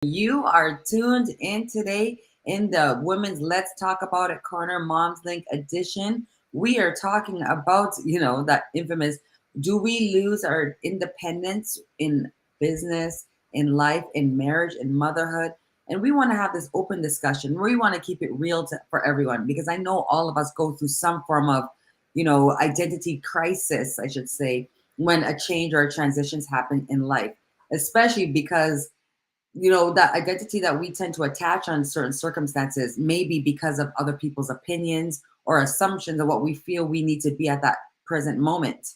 You are tuned in today in the Women's Let's Talk About It Corner Moms Link edition. We are talking about, that infamous, do we lose our independence in business, in life, in marriage, in motherhood? And we want to have this open discussion. We want to keep it real for everyone because I know all of us go through some form of, identity crisis, I should say, when a change or a transitions happen in life, especially because that identity that we tend to attach on certain circumstances, maybe because of other people's opinions or assumptions of what we feel we need to be at that present moment.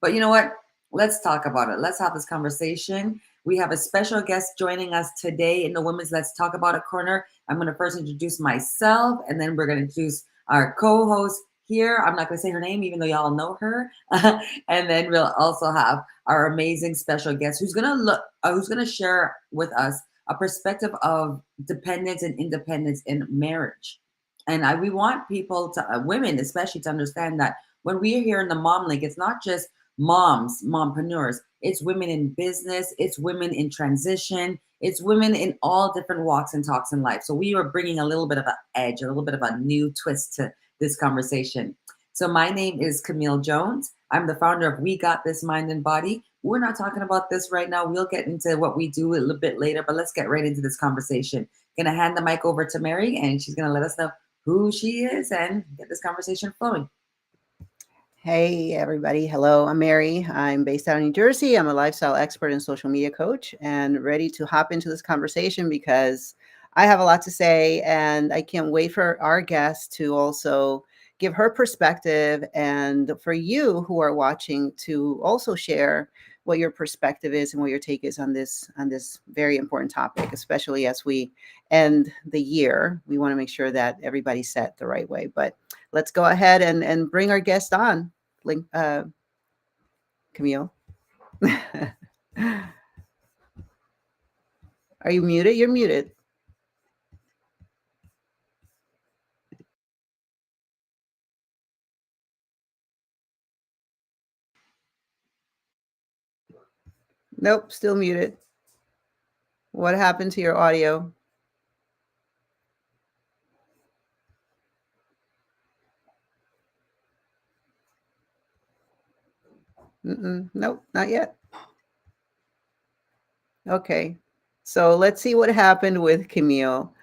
But you know what? Let's talk about it. Let's have this conversation. We have a special guest joining us today in the Women's Let's Talk About It corner. I'm going to first introduce myself, and then we're going to introduce our co-host here. I'm not going to say her name, even though y'all know her. And then we'll also have our amazing special guest who's gonna share with us a perspective of dependence and independence in marriage. And we want people to women especially to understand that when we are here in the Mom Link, it's not just mompreneurs. It's women in business. It's women in transition. It's women in all different walks and talks in life. So we are bringing a little bit of an edge, a little bit of a new twist to this conversation. So my name is Camille Jones. I'm the founder of We Got This Mind and Body. We're not talking about this right now. We'll get into what we do a little bit later, but let's get right into this conversation. Gonna hand the mic over to Mary, and she's gonna let us know who she is and get this conversation flowing. Hey, everybody. Hello, I'm Mary. I'm based out in New Jersey. I'm a lifestyle expert and social media coach and ready to hop into this conversation because I have a lot to say and I can't wait for our guest to also give her perspective and for you who are watching to also share what your perspective is and what your take is on this very important topic, especially as we end the year. We want to make sure that everybody's set the right way. But let's go ahead and bring our guest on. Link, Camille. Are you muted? You're muted. Nope, still muted. What happened to your audio? Nope, not yet. Okay, so let's see what happened with Camille.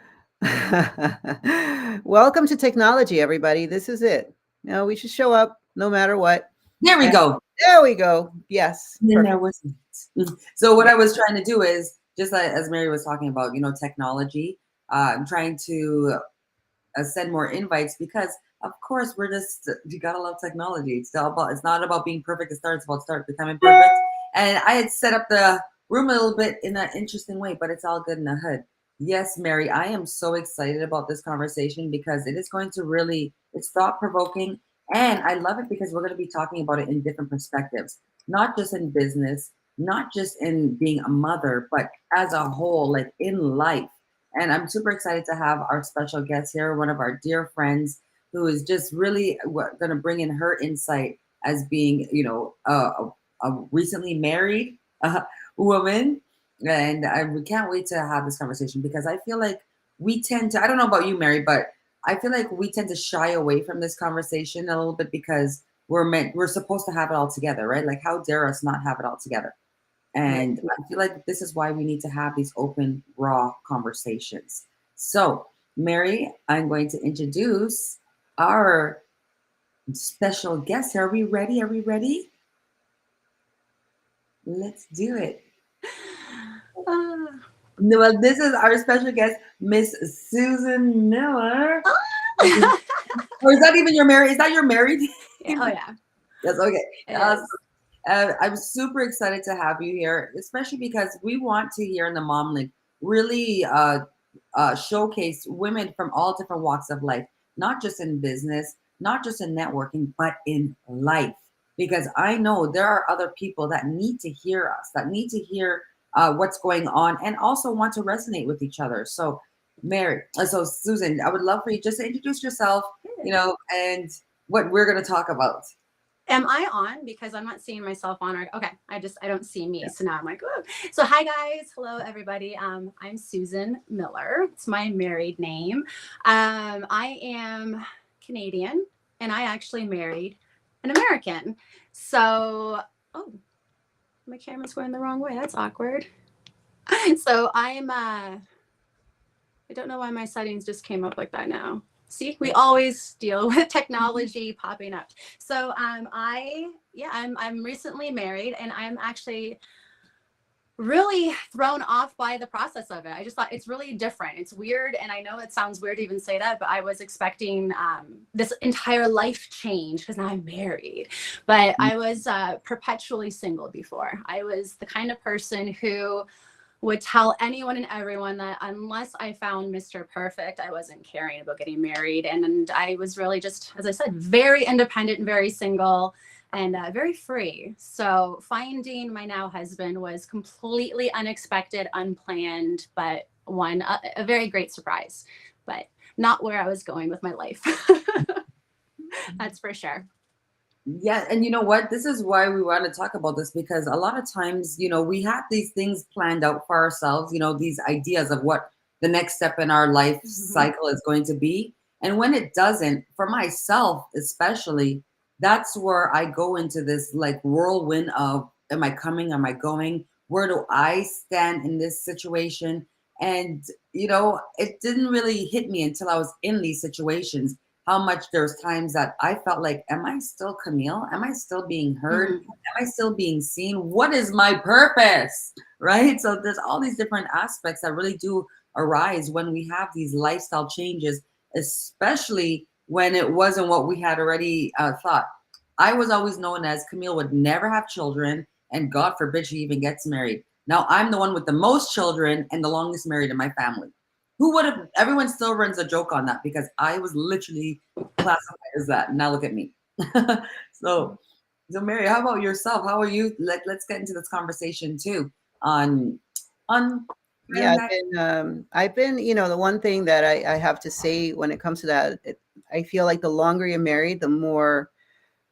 Welcome to technology, everybody. This is it. We should show up no matter what. There we And go. there we go. Yes. And then there Perfect. was so what Yeah. I was trying to do is just like, as Mary was talking about, technology. I'm trying to send more invites because of course we're just you gotta love technology. It's not about being perfect. It's about start becoming perfect. And I had set up the room a little bit in an interesting way, but it's all good in the hood. Yes, Mary, I am so excited about this conversation because it is going to really it's thought provoking, and I love it because we're going to be talking about it in different perspectives, not just in business, not just in being a mother, but as a whole, like in life. And I'm super excited to have our special guest here, one of our dear friends who is just really going to bring in her insight as being, a recently married woman. And we can't wait to have this conversation because I feel like we tend to, I don't know about you, Mary, but I feel like we tend to shy away from this conversation a little bit because we're supposed to have it all together, right? Like, how dare us not have it all together? And I feel like this is why we need to have these open, raw conversations. So, Mary, I'm going to introduce our special guest. Are we ready? Are we ready? Let's do it. Ah. Well, this is our special guest, Miss Susan Miller. Or is that even your married? Is that your married Yeah, name? oh yeah, Yes, okay. it Uh, is. I'm super excited to have you here, especially because we want to hear in the Mom Link really showcase women from all different walks of life, not just in business, not just in networking, but in life. Because I know there are other people that need to hear us, that need to hear what's going on, and also want to resonate with each other. So, so Susan, I would love for you just to introduce yourself, and what we're going to talk about. Am I on? Because I'm not seeing myself on. Okay, I don't see me. Yeah. So now I'm like, oh. So hi guys, hello everybody. I'm Susan Miller. It's my married name. I am Canadian, and I actually married an American. So, oh, my camera's going the wrong way. That's awkward. So I don't know why my settings just came up like that now. See, we always deal with technology popping up. So I'm recently married, and I'm actually really thrown off by the process of it. I just thought it's really different. It's weird, and I know it sounds weird to even say that, but I was expecting this entire life change because now I'm married. But I was perpetually single before. I was the kind of person who would tell anyone and everyone that unless I found Mr. Perfect, I wasn't caring about getting married. And I was really just, as I said, very independent and very single and very free. So finding my now husband was completely unexpected, unplanned, but a very great surprise, but not where I was going with my life. That's for sure. Yeah, and you know what? This is why we want to talk about this because a lot of times, we have these things planned out for ourselves, these ideas of what the next step in our life Mm-hmm. cycle is going to be. And when it doesn't, for myself especially, that's where I go into this like whirlwind of am I coming? Am I going? Where do I stand in this situation? And, it didn't really hit me until I was in these situations how much there's times that I felt like, am I still Camille? Am I still being heard? Mm-hmm. Am I still being seen? What is my purpose? Right? So there's all these different aspects that really do arise when we have these lifestyle changes, especially when it wasn't what we had already thought. I was always known as Camille would never have children, and God forbid she even gets married. Now I'm the one with the most children and the longest married in my family. Who would have? Everyone still runs a joke on that because I was literally classified as that. Now look at me. so, so Mary, how about yourself? How are you? Let's get into this conversation too on Yeah, wearing that. I've been, the one thing that I have to say when it comes to that, I feel like the longer you're married, the more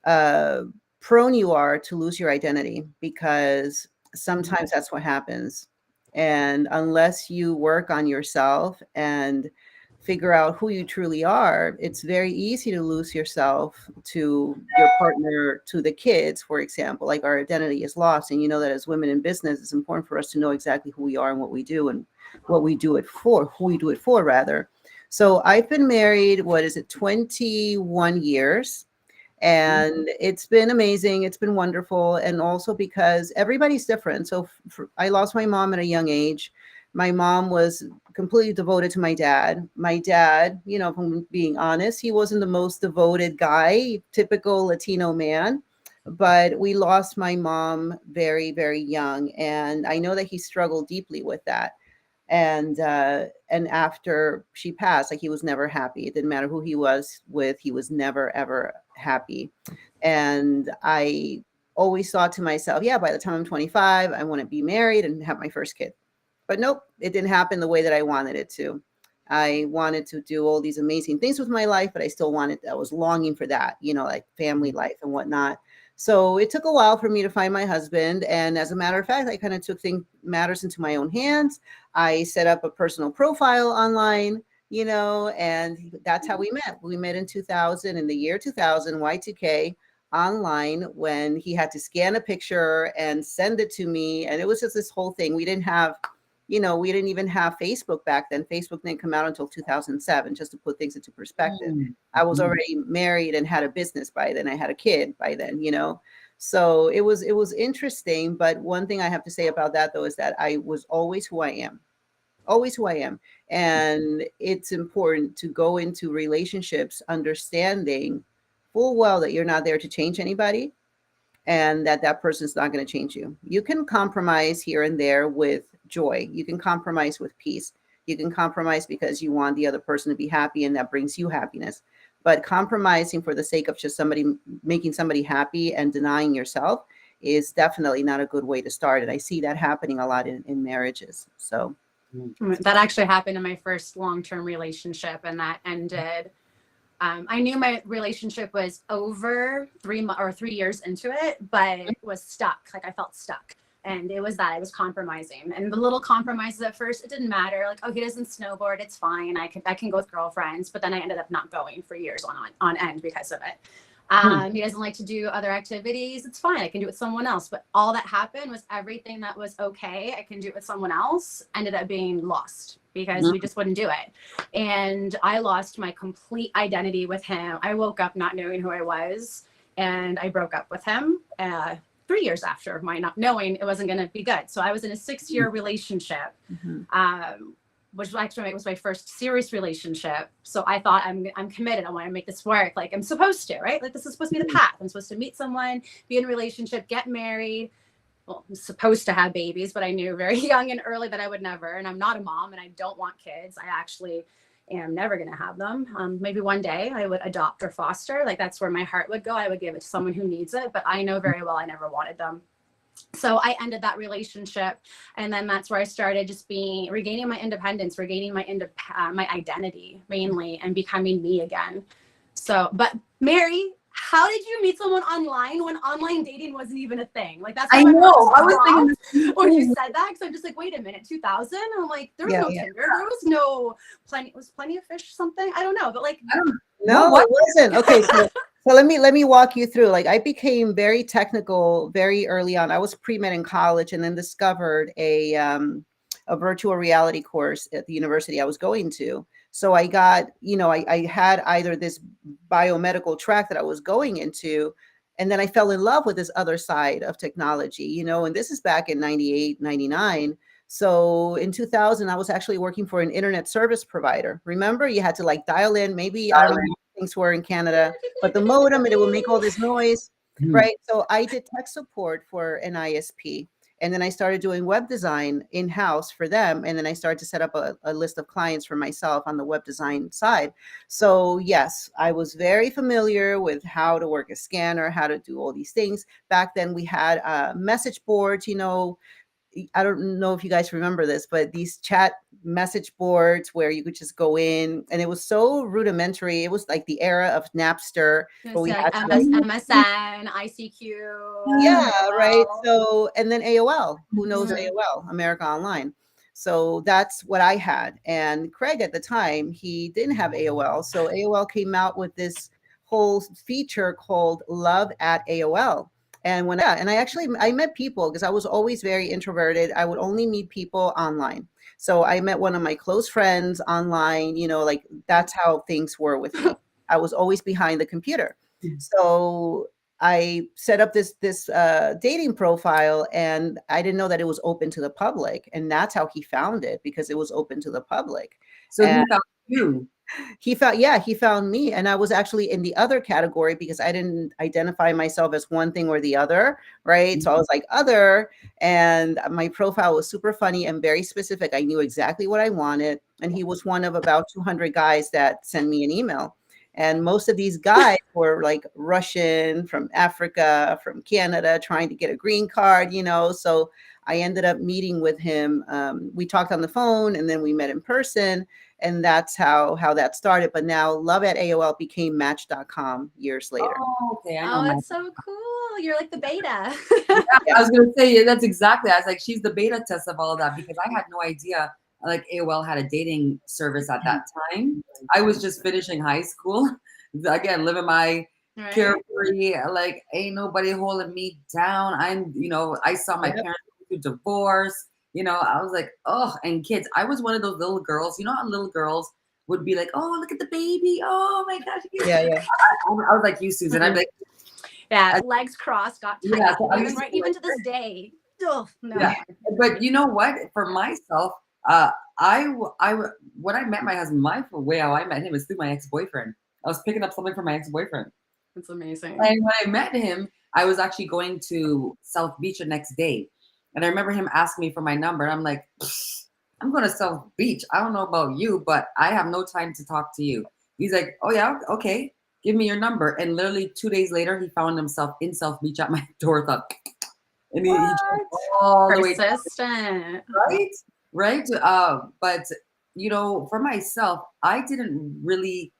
uh, prone you are to lose your identity because sometimes that's what happens. And unless you work on yourself and figure out who you truly are, it's very easy to lose yourself to your partner, to the kids, for example. Like our identity is lost. And you know that as women in business, it's important for us to know exactly who we are and what we do and what we do it for, who we do it for, rather. So I've been married, 21 years, and it's been amazing. It's been wonderful. And also because everybody's different. So I lost my mom at a young age. My mom was completely devoted to my dad. My dad, if I'm being honest, he wasn't the most devoted guy, typical Latino man. But we lost my mom very, very young. And I know that he struggled deeply with that. And after she passed, like, he was never happy. It didn't matter who he was with, he was never ever happy. And I always thought to myself, yeah, by the time I'm 25, I want to be married and have my first kid. But nope, it didn't happen the way that I wanted it to. I wanted to do all these amazing things with my life, but I was longing for that, like family life and whatnot. So it took a while for me to find my husband. And as a matter of fact, I kind of took matters into my own hands. I set up a personal profile online, and that's how we met. We met in 2000, in the year 2000, Y2K, online, when he had to scan a picture and send it to me. And it was just this whole thing. We didn't even have Facebook back then. Facebook didn't come out until 2007, just to put things into perspective. I was already married and had a business by then. I had a kid by then, So it was interesting. But one thing I have to say about that, though, is that I was always who I am. Always who I am. And it's important to go into relationships understanding full well that you're not there to change anybody, and that person's not going to change you. You can compromise here and there with joy. You can compromise with peace. You can compromise because you want the other person to be happy, and that brings you happiness. But compromising for the sake of just making somebody happy and denying yourself is definitely not a good way to start. And I see that happening a lot in marriages. So that actually happened in my first long-term relationship, and that ended I knew my relationship was over 3 years into it, but it was stuck. Like I felt stuck. And it was that I was compromising, and the little compromises at first, it didn't matter. Like, oh, he doesn't snowboard, it's fine. I can go with girlfriends, but then I ended up not going for years on end because of it. He doesn't like to do other activities. It's fine. I can do it with someone else. But all that happened was everything that was okay, I can do it with someone else, ended up being lost because we just wouldn't do it. And I lost my complete identity with him. I woke up not knowing who I was, and I broke up with him 3 years after my not knowing it wasn't going to be good. So I was in a 6-year relationship. Which actually was my first serious relationship. So I thought I'm committed. I want to make this work. Like I'm supposed to, right? Like this is supposed to be the path. I'm supposed to meet someone, be in a relationship, get married. Well, I'm supposed to have babies, but I knew very young and early that I would never. And I'm not a mom, and I don't want kids. I actually am never going to have them. Maybe one day I would adopt or foster. Like that's where my heart would go. I would give it to someone who needs it. But I know very well I never wanted them. So I ended that relationship, and then that's where I started just regaining my independence, regaining my identity mainly, and becoming me again. So, but Mary, how did you meet someone online when online dating wasn't even a thing? Like that's I how know. I was thinking when you said that, because I'm just like, wait a minute, 2000? I'm like, there was no Tinder, there was no Plenty of Fish something. I don't know, but like, no, it wasn't. Okay, so let me walk you through. Like I became very technical very early on. I was pre-med in college, and then discovered a virtual reality course at the university I was going to. So I got, I had either this biomedical track that I was going into, and then I fell in love with this other side of technology, and this is back in 98, 99. So in 2000, I was actually working for an internet service provider. Remember, you had to like dial in, maybe, I don't know how things were in Canada, but the modem, and it would make all this noise, right? So I did tech support for an ISP. And then I started doing web design in-house for them. And then I started to set up a list of clients for myself on the web design side. So yes, I was very familiar with how to work a scanner, how to do all these things. Back then we had message boards, I don't know if you guys remember this, but these chat message boards where you could just go in, and it was so rudimentary. It was like the era of Napster. Where we had MSN, ICQ. Yeah, right. So, and then AOL, who knows AOL, America Online. So that's what I had. And Craig at the time, he didn't have AOL. So AOL came out with this whole feature called Love at AOL. And I met people because I was always very introverted. I would only meet people online. So I met one of my close friends online, like that's how things were with me. I was always behind the computer. So I set up this dating profile, and I didn't know that it was open to the public. And that's how he found it, because it was open to the public. So he found you. He found me, and I was actually in the other category because I didn't identify myself as one thing or the other, right? So I was like other, and my profile was super funny and very specific. I knew exactly what I wanted, and he was one of about 200 guys that sent me an email. And most of these guys were like Russian, from Africa, from Canada, trying to get a green card, So I ended up meeting with him. We talked on the phone, and then we met in person. And that's how that started. But now Love at AOL became Match.com years later. Oh, okay. It's so cool. You're like the beta. Yeah, I was going to say, that's exactly. I was like, she's the beta test of all of that, because I had no idea like AOL had a dating service at that time. I was just finishing high school. Again, living my carefree, like ain't nobody holding me down. I saw my parents go through divorce. I was like, oh, and kids. I was one of those little girls. You know how little girls would be like, oh, look at the baby. Oh my gosh. Yeah. I was like you, Susan. I'm like, legs crossed, got tight. Yeah, so even to this day. Oh, no. Yeah. But you know what? For myself, when I met my husband, way how I met him is through my ex-boyfriend. I was picking up something from my ex-boyfriend. That's amazing. And when I met him, I was actually going to South Beach the next day. And I remember him asking me for my number. And I'm like, I'm going to South Beach. I don't know about you, but I have no time to talk to you. He's like, oh yeah, okay. Give me your number. And literally 2 days later, he found himself in South Beach at my doorstep. And he all the way down. Right. But for myself, I didn't really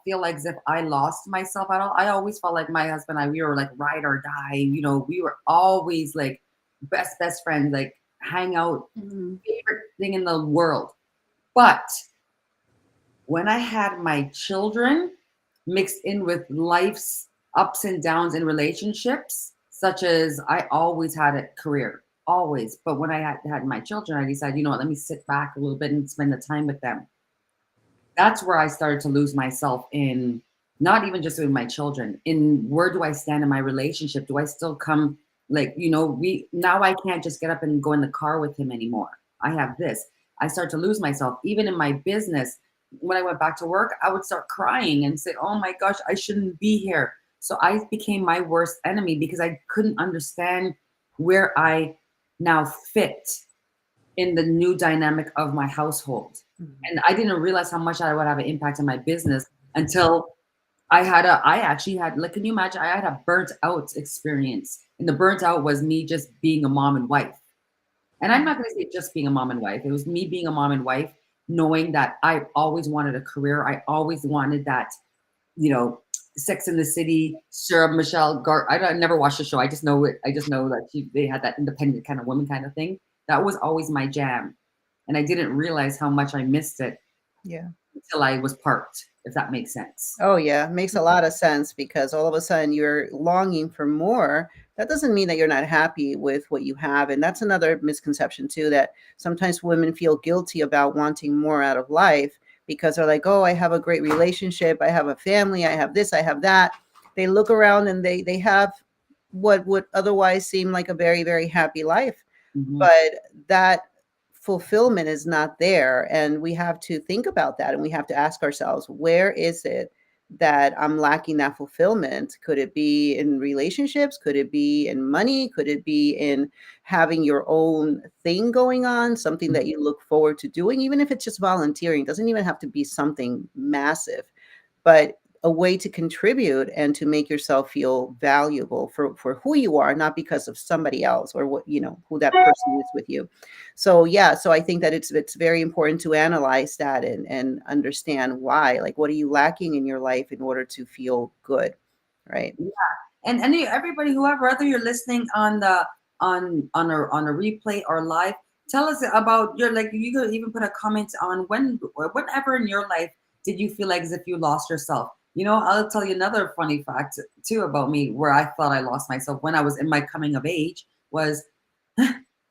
feel like as if I lost myself at all. I always felt like my husband and I, we were like ride or die. You know, we were always like best friends, like hang out, Mhm. favorite thing in the world. But when I had my children mixed in with life's ups and downs in relationships, such as I always had a career, always. But when I had my children, I decided, you know what, let me sit back a little bit and spend the time with them. That's where I started to lose myself in not even just with my children, in where do I stand in my relationship? Do I still come like, you know, we now I can't just get up and go in the car with him anymore. I have this. I start to lose myself. Even in my business, when I went back to work, I would start crying and say, oh my gosh, I shouldn't be here. So I became my worst enemy because I couldn't understand where I now fit in the new dynamic of my household. Mhm. And I didn't realize how much I would have an impact on my business until I actually had, like, can you imagine? I had a burnt out experience. And the burnt out was me just being a mom and wife. And I'm not going to say just being a mom and wife. It was me being a mom and wife, knowing that I always wanted a career. I always wanted that, you know, Sex in the City, Sarah Michelle Gar. I never watched the show. I just know it. I just know that they had that independent kind of woman kind of thing. That was always my jam, and I didn't realize how much I missed it Yeah. until I was parked. If that makes sense. Oh, yeah. Makes a lot of sense because all of a sudden you're longing for more. That doesn't mean that you're not happy with what you have. And that's another misconception, too, that sometimes women feel guilty about wanting more out of life because they're like, oh, I have a great relationship. I have a family. I have this. I have that. They look around and they have what would otherwise seem like a very, very happy life. Mhm. But that fulfillment is not there. And we have to think about that and we have to ask ourselves, where is it that I'm lacking that fulfillment? Could it be in relationships? Could it be in money? Could it be in having your own thing going on, something that you look forward to doing, even if it's just volunteering? It doesn't even have to be something massive, but a way to contribute and to make yourself feel valuable for who you are, not because of somebody else or what, you know, who that person is with you. So yeah, so I think that it's very important to analyze that and understand why, like, what are you lacking in your life in order to feel good, right? Yeah, and everybody, whoever, whether you're listening on the on a replay or live, tell us about your, like, you could even put a comment on whenever in your life did you feel like as if you lost yourself. You know, I'll tell you another funny fact too about me where I thought I lost myself when I was in my coming of age was,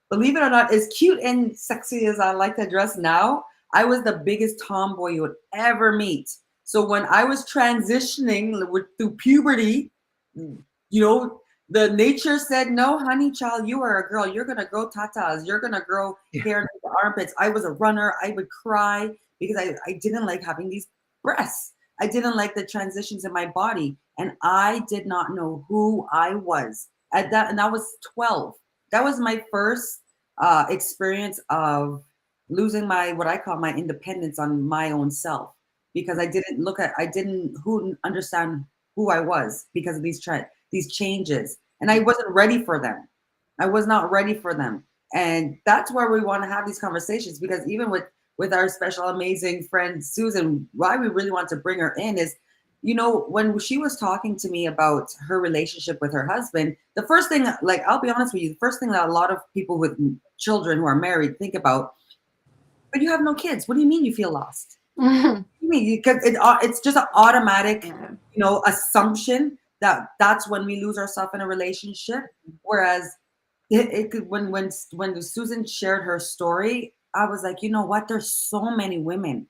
believe it or not, as cute and sexy as I like to dress now, I was the biggest tomboy you would ever meet. So when I was transitioning through puberty, you know, the nature said, no, honey, child, you are a girl. You're going to grow tatas. You're going to grow Yeah. hair in the armpits. I was a runner. I would cry because I didn't like having these breasts. I didn't like the transitions in my body. And I did not know who I was at that. And I was 12. That was my first experience of losing my, what I call my independence on my own self, because I didn't who understand who I was because of these changes, and I wasn't ready for them. I was not ready for them, and that's where we want to have these conversations, because even with our special amazing friend Susan, why we really want to bring her in is, you know, when she was talking to me about her relationship with her husband, the first thing, like, I'll be honest with you, the first thing that a lot of people with children who are married think about, but you have no kids. What do you mean you feel lost? Mhm. You mean because it's just an automatic, Yeah. you know, assumption that that's when we lose ourselves in a relationship. Whereas it could, when Susan shared her story, I was like, you know what? There's so many women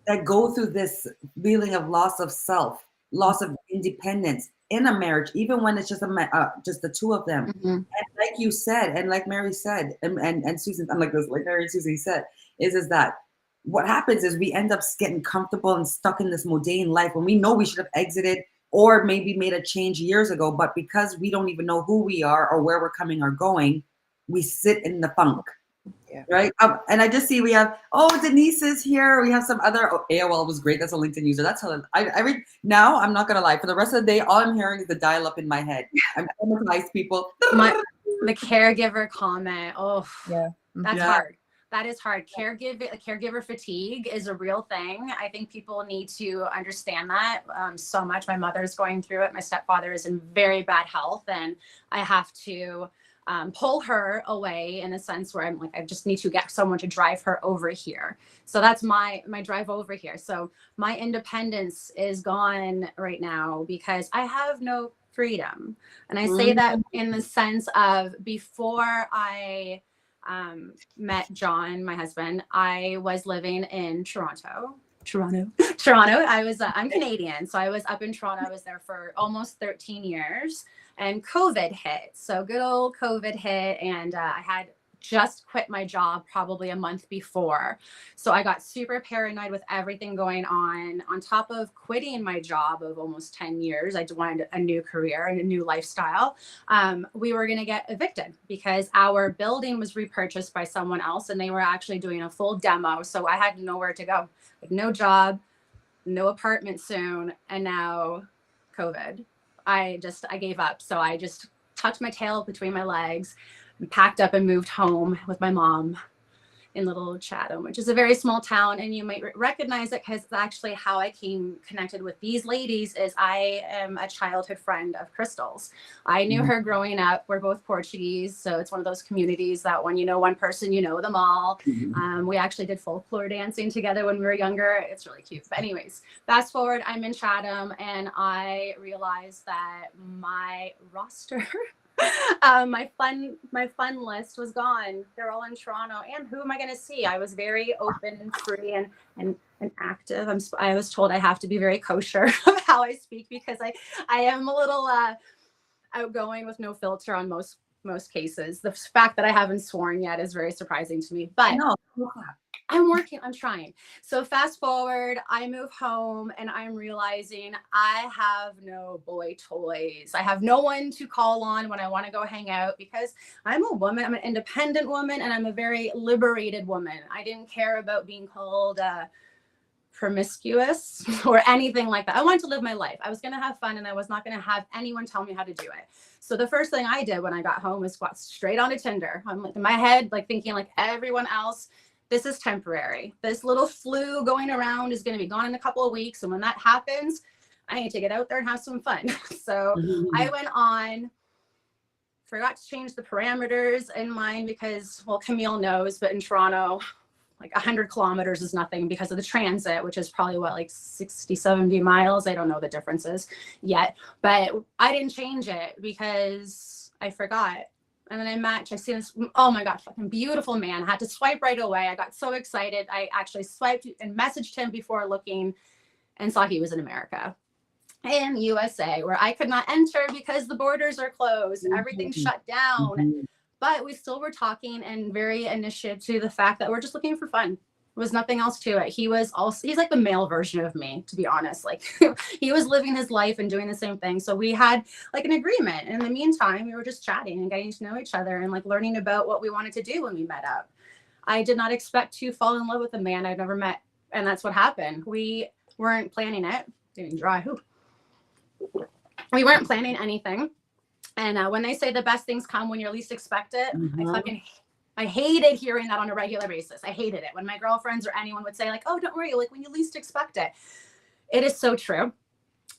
that go through this feeling of loss of self, loss of independence in a marriage, even when it's just the two of them. Mhm. And like you said, and like Mary said, and Susan, I'm like this, like Mary and Susie said, is that what happens is we end up getting comfortable and stuck in this mundane life when we know we should have exited or maybe made a change years ago, but because we don't even know who we are or where we're coming or going, we sit in the funk. Yeah. Right. And I just see we have, Denise is here. We have some other, AOL was great. That's a LinkedIn user. That's how I read. Now, I'm not going to lie. For the rest of the day, all I'm hearing is the dial up in my head. I'm traumatized people. The caregiver comment. Oh, Yeah. that's Yeah. hard. That is hard. Caregiver fatigue is a real thing. I think people need to understand that so much. My mother's going through it. My stepfather is in very bad health, and I have to pull her away in a sense where I'm like, I just need to get someone to drive her over here. So that's my drive over here. So my independence is gone right now because I have no freedom. And I say that in the sense of before I met John, my husband, I was living in Toronto. I'm Canadian. So I was up in Toronto. I was there for almost 13 years and COVID hit. So good old COVID hit. And I had just quit my job probably a month before. So I got super paranoid with everything going on top of quitting my job of almost 10 years. I wanted a new career and a new lifestyle. We were going to get evicted because our building was repurchased by someone else and they were actually doing a full demo. So I had nowhere to go, like no job, no apartment soon. And now COVID. I gave up. So I just tucked my tail between my legs, packed up and moved home with my mom in little Chatham, which is a very small town. And you might recognize it because it's actually how I came connected with these ladies is I am a childhood friend of Crystal's. I knew her growing up. We're both Portuguese. So it's one of those communities that when you know one person, you know them all. We actually did folklore dancing together when we were younger. It's really cute. But anyways, fast forward, I'm in Chatham and I realized that my roster my fun list was gone. They're all in Toronto, and who am I going to see? I was very open and free and active. I was told I have to be very kosher of how I speak because I am a little outgoing with no filter on most cases. The fact that I haven't sworn yet is very surprising to me, but No. I'm trying. So fast forward, I move home and I'm realizing I have no boy toys. I have no one to call on when I want to go hang out because I'm a woman. I'm an independent woman and I'm a very liberated woman. I didn't care about being called promiscuous or anything like that. I wanted to live my life. I was going to have fun and I was not going to have anyone tell me how to do it. So the first thing I did when I got home was got straight onto Tinder. I'm like in my head, like thinking like everyone else, this is temporary. This little flu going around is going to be gone in a couple of weeks. And when that happens, I need to get out there and have some fun. So I went on, forgot to change the parameters in mine because, well, Camille knows, but in Toronto, like 100 kilometers is nothing because of the transit, which is probably what, like 60, 70 miles. I don't know the differences yet, but I didn't change it because I forgot. And then I see this, oh my God, fucking beautiful man. I had to swipe right away. I got so excited. I actually swiped and messaged him before looking and saw he was in America, in USA, where I could not enter because the borders are closed. Everything's shut down. But we still were talking and very initiative to the fact that we're just looking for fun. There was nothing else to it. He's like the male version of me, to be honest. Like he was living his life and doing the same thing. So we had like an agreement. And in the meantime, we were just chatting and getting to know each other and like learning about what we wanted to do when we met up. I did not expect to fall in love with a man I'd never met. And that's what happened. We weren't planning it. Getting dry. We weren't planning anything. And when they say the best things come when you least expect it, I hated hearing that on a regular basis. I hated it when my girlfriends or anyone would say like, oh, don't worry, like when you least expect it. It is so true.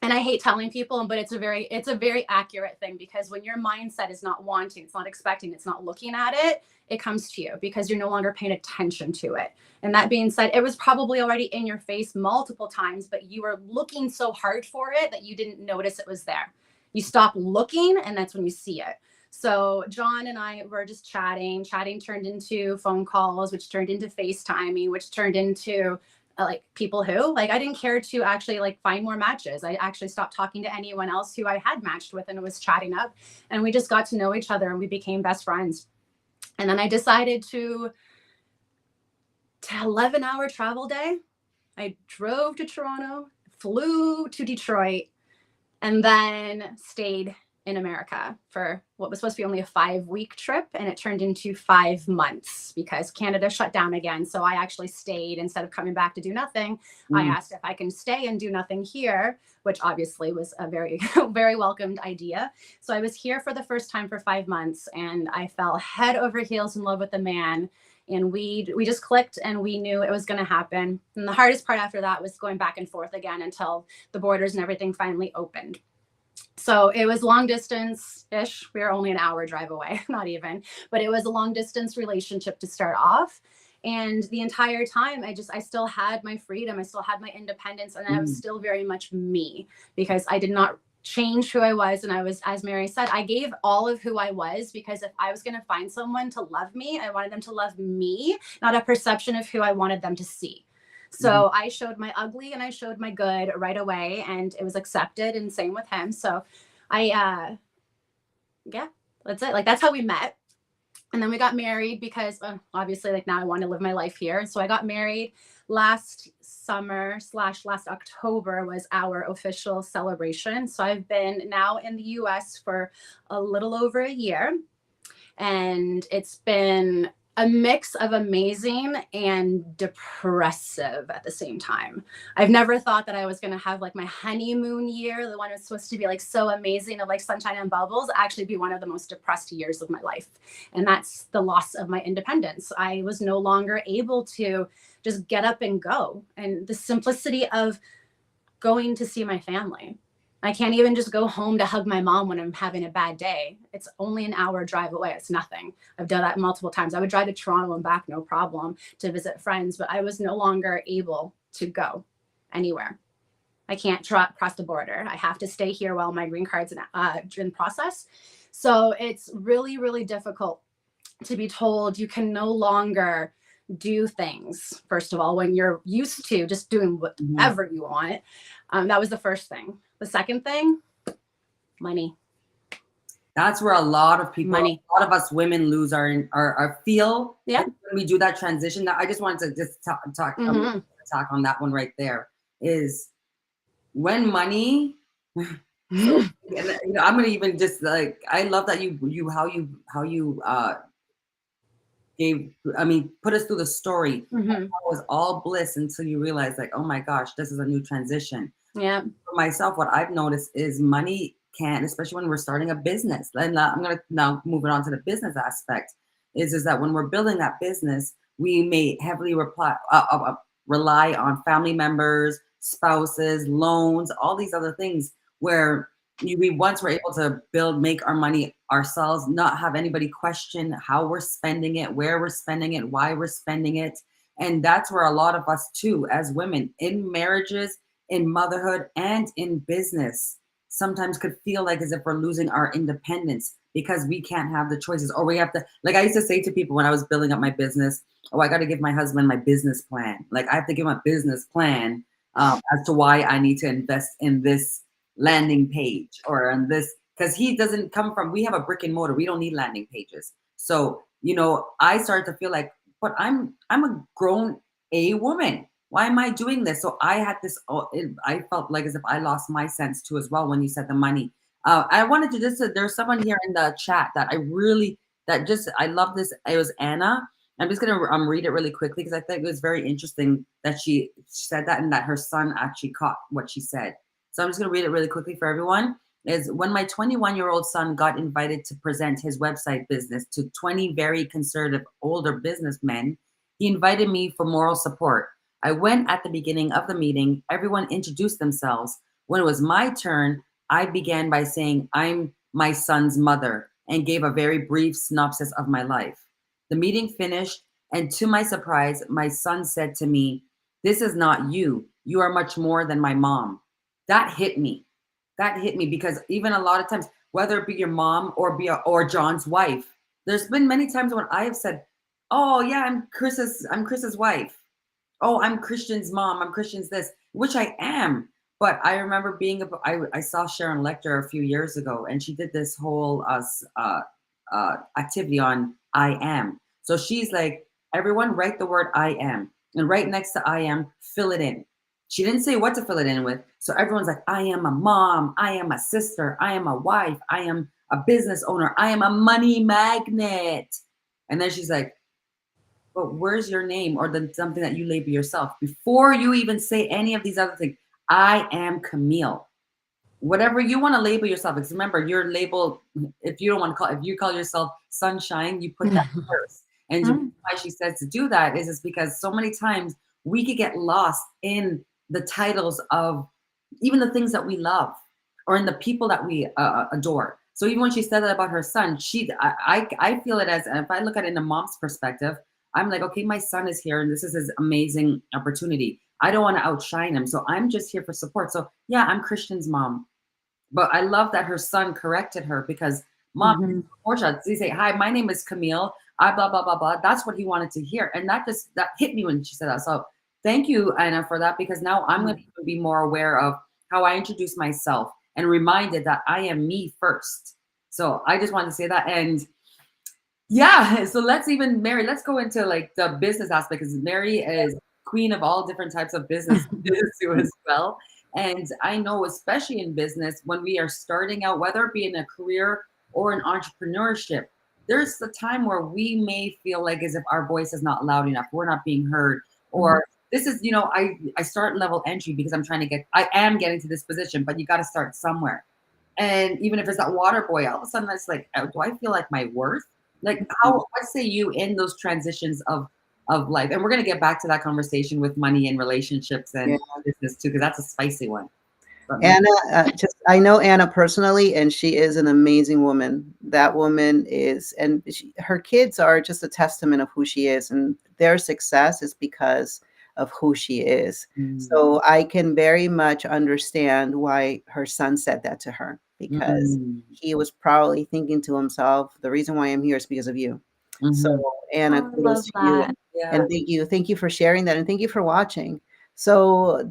And I hate telling people, but it's a very accurate thing because when your mindset is not wanting, it's not expecting, it's not looking at it, it comes to you because you're no longer paying attention to it. And that being said, it was probably already in your face multiple times, but you were looking so hard for it that you didn't notice it was there. You stop looking and that's when you see it. So John and I were just chatting turned into phone calls, which turned into FaceTiming, which turned into like people who like, I didn't care to actually like find more matches. I actually stopped talking to anyone else who I had matched with and was chatting up, and we just got to know each other and we became best friends. And then I decided to 11-hour travel day. I drove to Toronto, flew to Detroit, and then stayed in America for what was supposed to be only a 5-week trip. And it turned into 5 months because Canada shut down again. So I actually stayed instead of coming back to do nothing. I asked if I can stay and do nothing here, which obviously was a very, very welcomed idea. So I was here for the first time for 5 months and I fell head over heels in love with the man. and we just clicked, and we knew it was going to happen. And the hardest part after that was going back and forth again until the borders and everything finally opened. So it was long distance ish. We were only an hour drive away, not even, but it was a long distance relationship to start off. And the entire time, I still had my freedom. I still had my independence, and I was still very much me, because I did not change who I was. And I was, as Mary said, I gave all of who I was, because if I was going to find someone to love me, I wanted them to love me, not a perception of who I wanted them to see. So I showed my ugly and I showed my good right away, and it was accepted, and same with him. So yeah, that's it. Like, that's how we met. And then we got married because obviously, like, now I want to live my life here. So I got married last summer / last October was our official celebration. So I've been now in the US for a little over a year, and it's been a mix of amazing and depressive at the same time. I've never thought that I was going to have like my honeymoon year, the one that's supposed to be like so amazing of like sunshine and bubbles, actually be one of the most depressed years of my life. And that's the loss of my independence. I was no longer able to just get up and go. And the simplicity of going to see my family. I can't even just go home to hug my mom when I'm having a bad day. It's only an hour drive away. It's nothing. I've done that multiple times. I would drive to Toronto and back, no problem, to visit friends, but I was no longer able to go anywhere. I can't cross the border. I have to stay here while my green card's in process. So it's really, really difficult to be told you can no longer do things, first of all, when you're used to just doing whatever you want. That was the first thing. The second thing, money. That's where a lot of people, Money. a lot of us women lose our feel. Yeah. When we do that transition. I just wanted to just talk on that one right there. Is when money. And, you know, I'm gonna even just like, I love that how you put us through the story. It was all bliss until you realize, like, oh my gosh, this is a new transition. Yeah. For myself, what I've noticed is money can, especially when we're starting a business, and I'm gonna now move it on to the business aspect, is that when we're building that business, we may heavily rely on family members, spouses, loans, all these other things where we once were able to make our money ourselves, not have anybody question how we're spending it, where we're spending it, why we're spending it. And that's where a lot of us too, as women in marriages, in motherhood, and in business, sometimes could feel like as if we're losing our independence because we can't have the choices, or we have to, like I used to say to people when I was building up my business, oh, I got to give my husband my business plan. Like, I have to give him a business plan as to why I need to invest in this landing page or on this, because he doesn't come from, we have a brick and mortar, we don't need landing pages. So, you know, I started to feel like, but I'm a grown woman. Why am I doing this? So I had this, I felt like as if I lost my sense too as well when you said the money. I wanted to just, there's someone here in the chat that I love this. It was Anna. I'm just going to read it really quickly because I think it was very interesting that she said that and that her son actually caught what she said. So I'm just going to read it really quickly for everyone. Is when my 21-year-old son got invited to present his website business to 20 very conservative older businessmen, he invited me for moral support. I went at the beginning of the meeting. Everyone introduced themselves. When it was my turn, I began by saying, I'm my son's mother, and gave a very brief synopsis of my life. The meeting finished, and to my surprise, my son said to me, "This is not you. You are much more than my mom." That hit me. That hit me because even a lot of times, whether it be your mom or John's wife, there's been many times when I have said, "Oh yeah, I'm Chris's wife. Oh, I'm Christian's mom. I'm Christian's this," which I am. But I remember I saw Sharon Lecter a few years ago, and she did this whole activity on I am. So she's like, everyone write the word I am, and right next to I am, fill it in. She didn't say what to fill it in with. So everyone's like, I am a mom. I am a sister. I am a wife. I am a business owner. I am a money magnet. And then she's like, but where's your name or something that you label yourself before you even say any of these other things? I am Camille. Whatever you want to label yourself, because remember, your label, if you call yourself Sunshine, you put that first. And the reason Mm. why she says to do that is because so many times we could get lost in the titles of even the things that we love or in the people that we adore. So even when she said that about her son, I feel it as, if I look at it in a mom's perspective, I'm like, okay, my son is here and this is his amazing opportunity. I don't want to outshine him. So I'm just here for support. So yeah, I'm Christian's mom. But I love that her son corrected her because mom, Mhm. Portia, they say, hi, my name is Camille. I blah blah blah blah. That's what he wanted to hear. And that hit me when she said that. So thank you, Anna, for that, because now I'm gonna be more aware of how I introduce myself and reminded that I am me first. So I just wanted to say that. And yeah, so let's go into like the business aspect because Mary is queen of all different types of business too as well. And I know, especially in business, when we are starting out, whether it be in a career or in entrepreneurship, there's the time where we may feel like as if our voice is not loud enough, we're not being heard, Mhm. or this is, I start level entry because I am getting to this position, but you got to start somewhere. And even if it's that water boy, all of a sudden it's like, do I feel like my worth? Like how, what say you in those transitions of life? And we're gonna get back to that conversation with money and relationships Yeah. and business too, because that's a spicy one. But Anna, just I know Anna personally, and she is an amazing woman. That woman is, and her kids are just a testament of who she is, and their success is because of who she is. mm, So I can very much understand why her son said that to her, because mm, he was probably thinking to himself, "The reason why I'm here is because of you." So mhm, Anna, Oh, I kudos love to you, that. yeah. and thank you for sharing that, and thank you for watching. So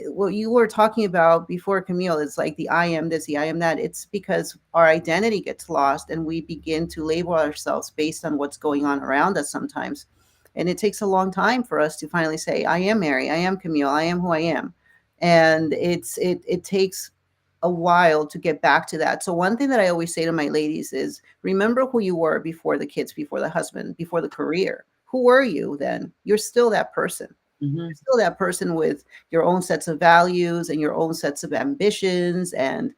what you were talking about before, Camille, is like the I am this, the I am that. It's because our identity gets lost and we begin to label ourselves based on what's going on around us sometimes. And it takes a long time for us to finally say, I am Mary, I am Camille, I am who I am. And it takes a while to get back to that. So one thing that I always say to my ladies is remember who you were before the kids, before the husband, before the career. Who were you then? You're still that person. Mhm, You're still that person with your own sets of values and your own sets of ambitions and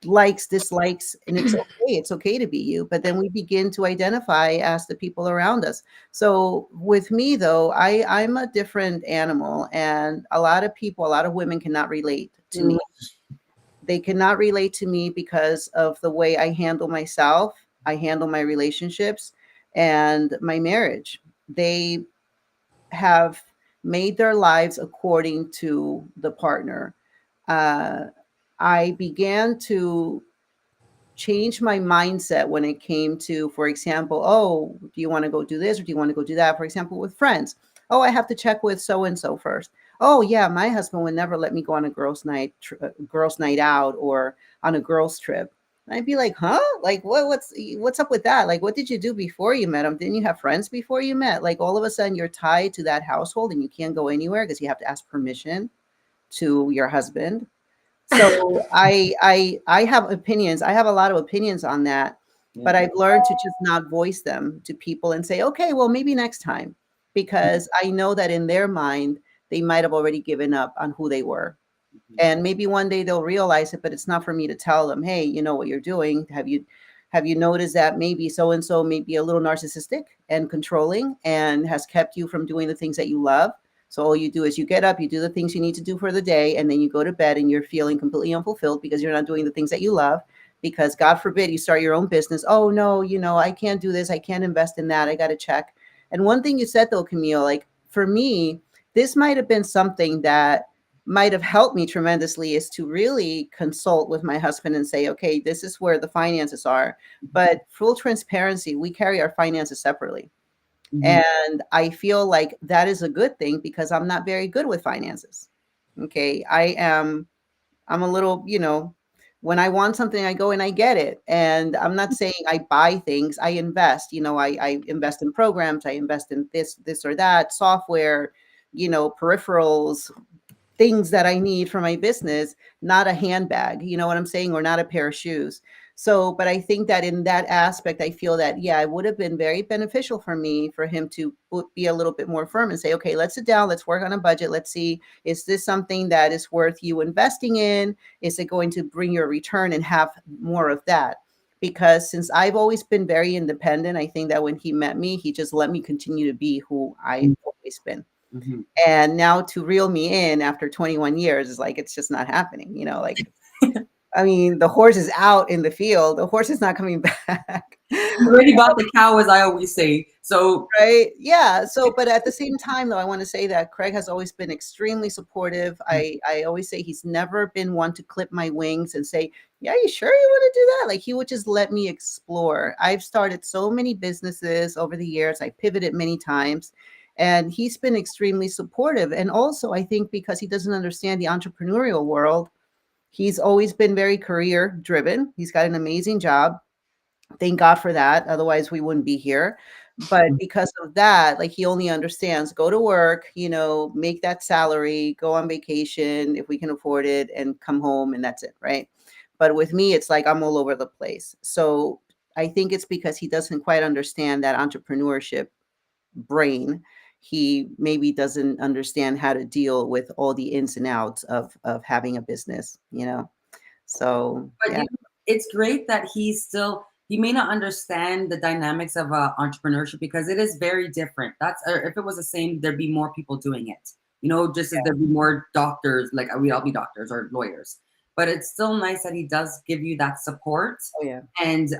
likes, dislikes, and it's okay. It's okay to be you. But then we begin to identify as the people around us. So with me though, I'm a different animal, and a lot of people, a lot of women cannot relate to me. mm, They cannot relate to me because of the way I handle myself, I handle my relationships, and my marriage. They have made their lives according to the partner. Uh, I began to change my mindset when it came to, for example, oh, do you want to go do this or do you want to go do that? For example, with friends. Oh, I have to check with so and so first. Oh, yeah, my husband would never let me go on a girls' night out or on a girls' trip. And I'd be like, huh? Like, what's up with that? Like, what did you do before you met him? Didn't you have friends before you met? Like, all of a sudden, you're tied to that household and you can't go anywhere because you have to ask permission to your husband. So I have opinions. I have a lot of opinions on that, yeah. but I've learned to just not voice them to people and say, okay, well, maybe next time, because I know that in their mind, they might have already given up on who they were. Mhm, And maybe one day they'll realize it, but it's not for me to tell them, hey, you know what you're doing. Have you noticed that maybe so and so may be a little narcissistic and controlling and has kept you from doing the things that you love? So all you do is you get up, you do the things you need to do for the day, and then you go to bed and you're feeling completely unfulfilled because you're not doing the things that you love. Because God forbid you start your own business. Oh no, I can't do this. I can't invest in that. I got to check. And one thing you said though, Camille, like for me, this might have been something that might have helped me tremendously is to really consult with my husband and say, okay, this is where the finances are. But full transparency, we carry our finances separately. mhm, And I feel like that is a good thing because I'm not very good with finances. Okay. I'm a little, when I want something, I go and I get it. And I'm not saying I buy things, I invest. I invest in programs, I invest in this or that, software, peripherals, things that I need for my business, not a handbag, you know what I'm saying, or not a pair of shoes. So, but I think that in that aspect, I feel that, yeah, it would have been very beneficial for me for him to be a little bit more firm and say, okay, let's sit down, let's work on a budget. Let's see, is this something that is worth you investing in? Is it going to bring you a return and have more of that? because since I've always been very independent, I think that when he met me, he just let me continue to be who I've always been. Mm-hmm. And now to reel me in after 21 years is like, it's just not happening, you know, like, I mean, the horse is out in the field. The horse is not coming back. You already bought the cow, as I always say. So Right. Yeah. So, but at the same time, though, I want to say that Craig has always been extremely supportive. I always say he's never been one to clip my wings and say, yeah, you sure you want to do that? Like, he would just let me explore. I've started so many businesses over the years. I pivoted many times, and he's been extremely supportive. And also, I think because he doesn't understand the entrepreneurial world, he's always been very career driven. He's got an amazing job. Thank God for that. Otherwise, we wouldn't be here. But because of that, like, he only understands go to work, you know, make that salary, go on vacation if we can afford it, and come home, and that's it. Right. But with me, it's like I'm all over the place. So I think it's because he doesn't quite understand that entrepreneurship brain. He maybe doesn't understand how to deal with all the ins and outs of having a business, you know. So but yeah. it's great that he may not understand the dynamics of entrepreneurship because it is very different. That's if it was the same, there'd be more people doing it. You know, just as there'd be more doctors, like we'd all be doctors or lawyers. But it's still nice that he does give you that support. Oh yeah. And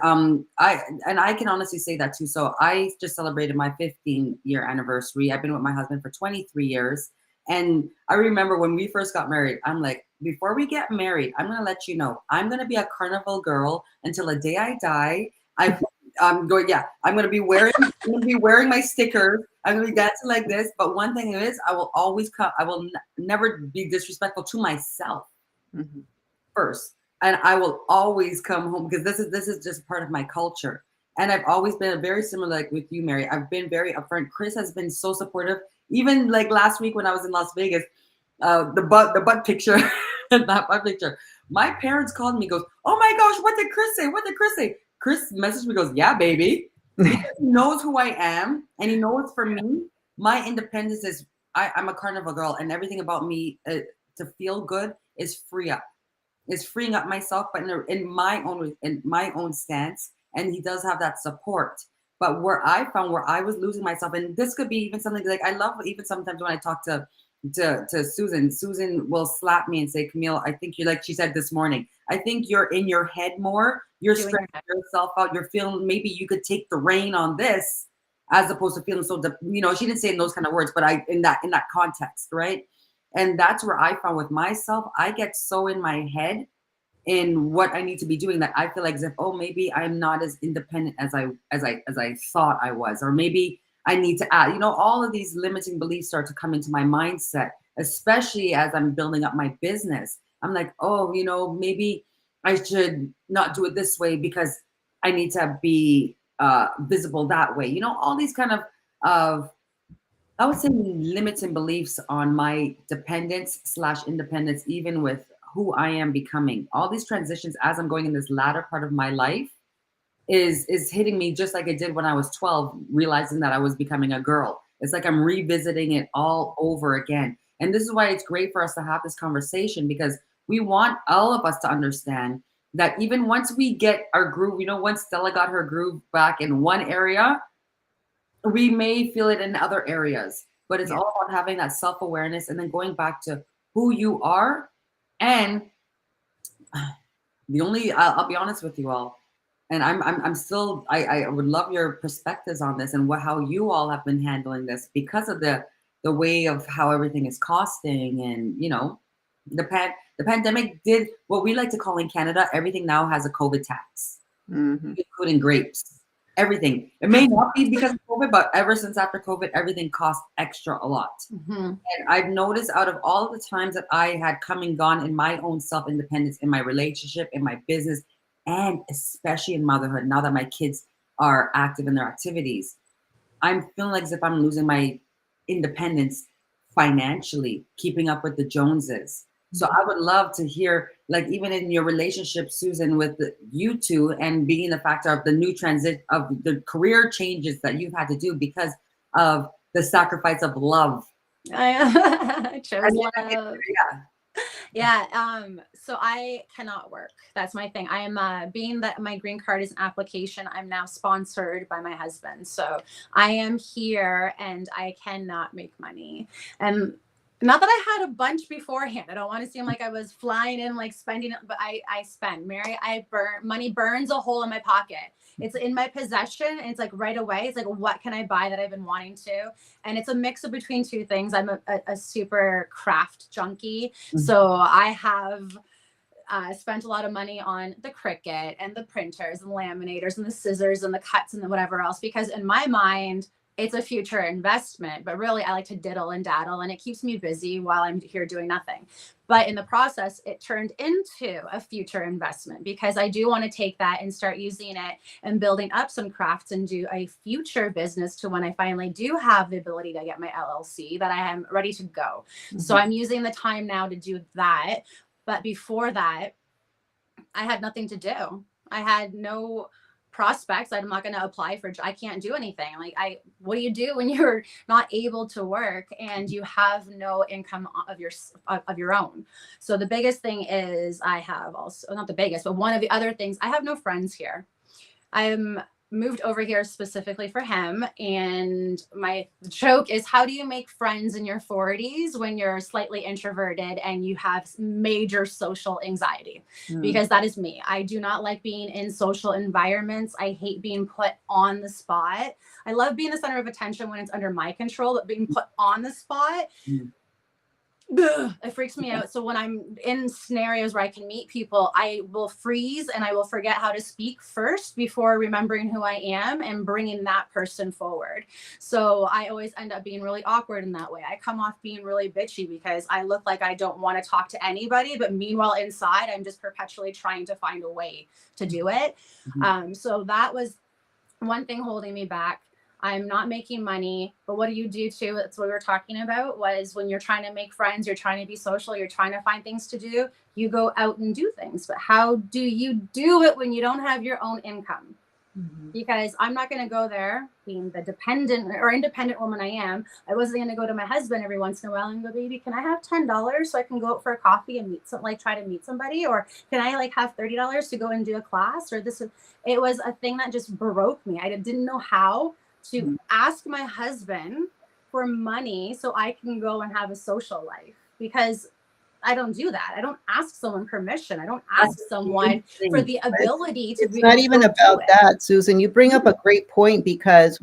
I can honestly say that too. So I just celebrated my 15-year anniversary. I've been with my husband for 23 years. And I remember when we first got married, I'm like, before we get married, I'm gonna let you know, I'm gonna be a carnival girl until the day I die. I'm going, yeah, I'm gonna be wearing my stickers. I'm gonna be dancing like this. But one thing is, I will always come. I will never be disrespectful to myself Mm-hmm. first, and I will always come home because this is just part of my culture. And I've always been very similar, like with you, Mary. I've been very upfront. Chris has been so supportive. Even like last week when I was in Las Vegas, the butt picture, that butt picture. My parents called me, goes, "Oh my gosh, what did Chris say? What did Chris say?" Chris messaged me, goes, "Yeah, baby," because he knows who I am and he knows for me, my independence is I'm a carnival girl, and everything about me to feel good is freeing up myself, but in my own stance. And he does have that support. But where I found where I was losing myself, and this could be even something like I love even sometimes when I talk to Susan. Susan will slap me and say, "Camille, I think you're like she said this morning. I think you're in your head more. You're Doing your stressing yourself out. You're feeling maybe you could take the reign on this." As opposed to feeling so, she didn't say in those kind of words, but I in that context, right? And that's where I found with myself, I get so in my head in what I need to be doing that I feel like as if, oh, maybe I'm not as independent as I thought I was, or maybe I need to add, all of these limiting beliefs start to come into my mindset, especially as I'm building up my business. I'm like, oh, maybe I should not do it this way because I need to be visible that way. All these kind of I would say limiting beliefs on my dependence slash independence, even with who I am becoming. All these transitions as I'm going in this latter part of my life is hitting me just like it did when I was 12, realizing that I was becoming a girl. It's like I'm revisiting it all over again. And this is why it's great for us to have this conversation because we want all of us to understand that even once we get our groove, once Stella got her groove back in one area, we may feel it in other areas, but it's Yeah. all about having that self-awareness and then going back to who you are. And I'll be honest with you all, and I'm still I would love your perspectives on this and how you all have been handling this because of the way of how everything is costing. And the pandemic did what we like to call in Canada, everything now has a COVID tax, Mm-hmm. including grapes, everything. It may not be because of COVID, but ever since after COVID, everything costs extra a lot. Mhm. And I've noticed out of all the times that I had come and gone in my own self independence, in my relationship, in my business, and especially in motherhood, now that my kids are active in their activities, I'm feeling like as if I'm losing my independence financially, keeping up with the Joneses. So I would love to hear, like, even in your relationship, Susan, with you two, and being the factor of the new transit of the career changes that you've had to do because of the sacrifice of love. I chose And then, love. yeah. Yeah. So I cannot work. That's my thing. I am being that my green card is an application, I'm now sponsored by my husband. So I am here and I cannot make money. And not that I had a bunch beforehand. I don't want to seem like I was flying in, like spending it, but I spend. Mary, I burn money, burns a hole in my pocket. It's in my possession. And it's like right away. It's like, what can I buy that I've been wanting to? And it's a mix of between two things. I'm a super craft junkie. So I have spent a lot of money on the Cricut and the printers and laminators and the scissors and the cuts and the whatever else, because in my mind, it's a future investment, but really I like to diddle and daddle and it keeps me busy while I'm here doing nothing. But in the process, it turned into a future investment because I do want to take that and start using it and building up some crafts and do a future business to when I finally do have the ability to get my LLC that I am ready to go. So I'm using the time now to do that. But before that, I had nothing to do. I had no prospects. I'm not going to apply for, I can't do anything. Like what do you do when you're not able to work and you have no income of your own? So the biggest thing is I have also, not the biggest, but one of the other things, I have no friends here. I'm moved over here specifically for him. And my joke is, how do you make friends in your 40s when you're slightly introverted and you have major social anxiety? Because that is me. I do not like being in social environments. I hate being put on the spot. I love being the center of attention when it's under my control, but being put on the spot, it freaks me out. So when I'm in scenarios where I can meet people, I will freeze and I will forget how to speak first before remembering who I am and bringing that person forward. So I always end up being really awkward in that way. I come off being really bitchy because I look like I don't want to talk to anybody, but meanwhile inside I'm just perpetually trying to find a way to do it. So that was one thing holding me back. I'm not making money, but what do you do too? That's what we were talking about, was when you're trying to make friends, you're trying to be social, you're trying to find things to do, you go out and do things. But how do you do it when you don't have your own income? Because I'm not going to go there being the dependent or independent woman I am. I wasn't going to go to my husband every once in a while and go, baby, can I have $10 so I can go out for a coffee and try to meet somebody? Or can I have $30 to go and do a class? Or it was a thing that just broke me. I didn't know how to ask my husband for money so I can go and have a social life, because I don't do that. I don't ask someone permission. I don't ask someone for the ability to be able to do it. It's not even about that, Susan. You bring up a great point, because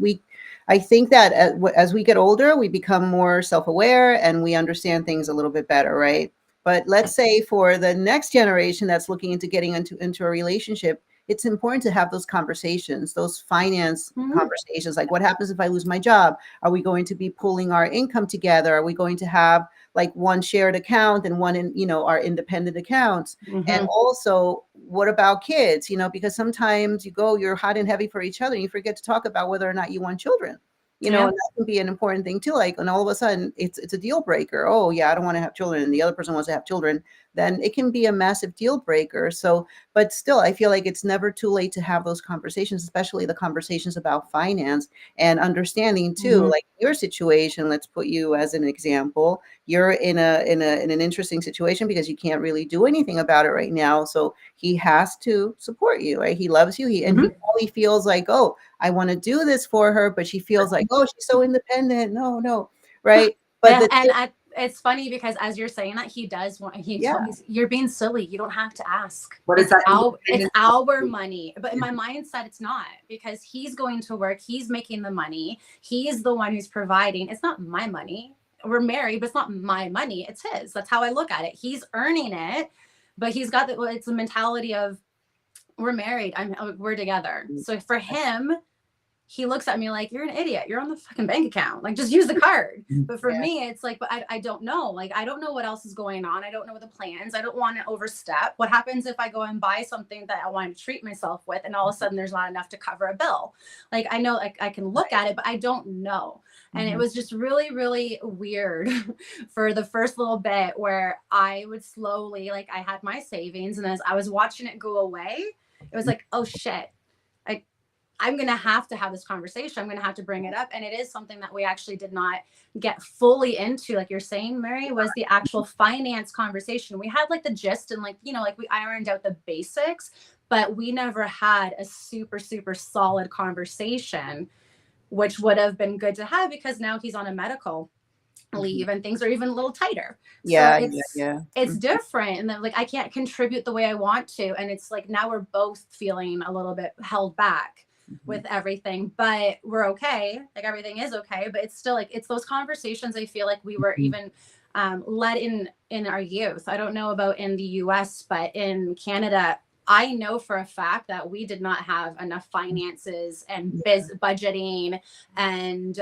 I think that as we get older, we become more self-aware and we understand things a little bit better, right? But let's say for the next generation that's looking into getting into a relationship, it's important to have those conversations, those finance conversations. Like, what happens if I lose my job? Are we going to be pooling our income together? Are we going to have like one shared account and one in, our independent accounts? And also, what about kids? Because sometimes you're hot and heavy for each other and you forget to talk about whether or not you want children. And that can be an important thing too. Like, and all of a sudden it's a deal breaker. Oh yeah, I don't want to have children, and the other person wants to have children. Then it can be a massive deal breaker. So, but still, I feel like it's never too late to have those conversations, especially the conversations about finance and understanding too. Like your situation, let's put you as an example. You're in an interesting situation because you can't really do anything about it right now. So he has to support you, right? He loves you. He probably feels like, oh, I want to do this for her, but she feels like, oh, she's so independent. No, right? But it's funny because as you're saying that, he does want, told me, you're being silly. You don't have to ask. What is that? It's our money. But in my mindset, it's not, because he's going to work. He's making the money. He's the one who's providing. It's not my money. We're married, but it's not my money. It's his. That's how I look at it. He's earning it, but he's got it's a mentality of, we're married. We're together. So for him, he looks at me like, you're an idiot. You're on the fucking bank account. Like, just use the card. But for me, it's like, but I don't know. Like, I don't know what else is going on. I don't know the plans. I don't want to overstep. What happens if I go and buy something that I want to treat myself with, and all of a sudden there's not enough to cover a bill? Like, I know, like, I can look at it, but I don't know. And it was just really, really weird for the first little bit, where I would slowly, like, I had my savings, and as I was watching it go away, it was like, oh shit, I'm going to have this conversation. I'm going to have to bring it up. And it is something that we actually did not get fully into, like you're saying, Mary, was the actual finance conversation. We had like the gist and like, you know, like we ironed out the basics, but we never had a super, super solid conversation, which would have been good to have because now he's on a medical leave and things are even a little tighter. Yeah, So yeah. it's different. And then like I can't contribute the way I want to. And it's like now we're both feeling a little bit held back with everything, but we're okay. Like everything is okay. But it's still like it's those conversations I feel like we were even led in our youth. I don't know about in the US, but in Canada, I know for a fact that we did not have enough finances and budgeting and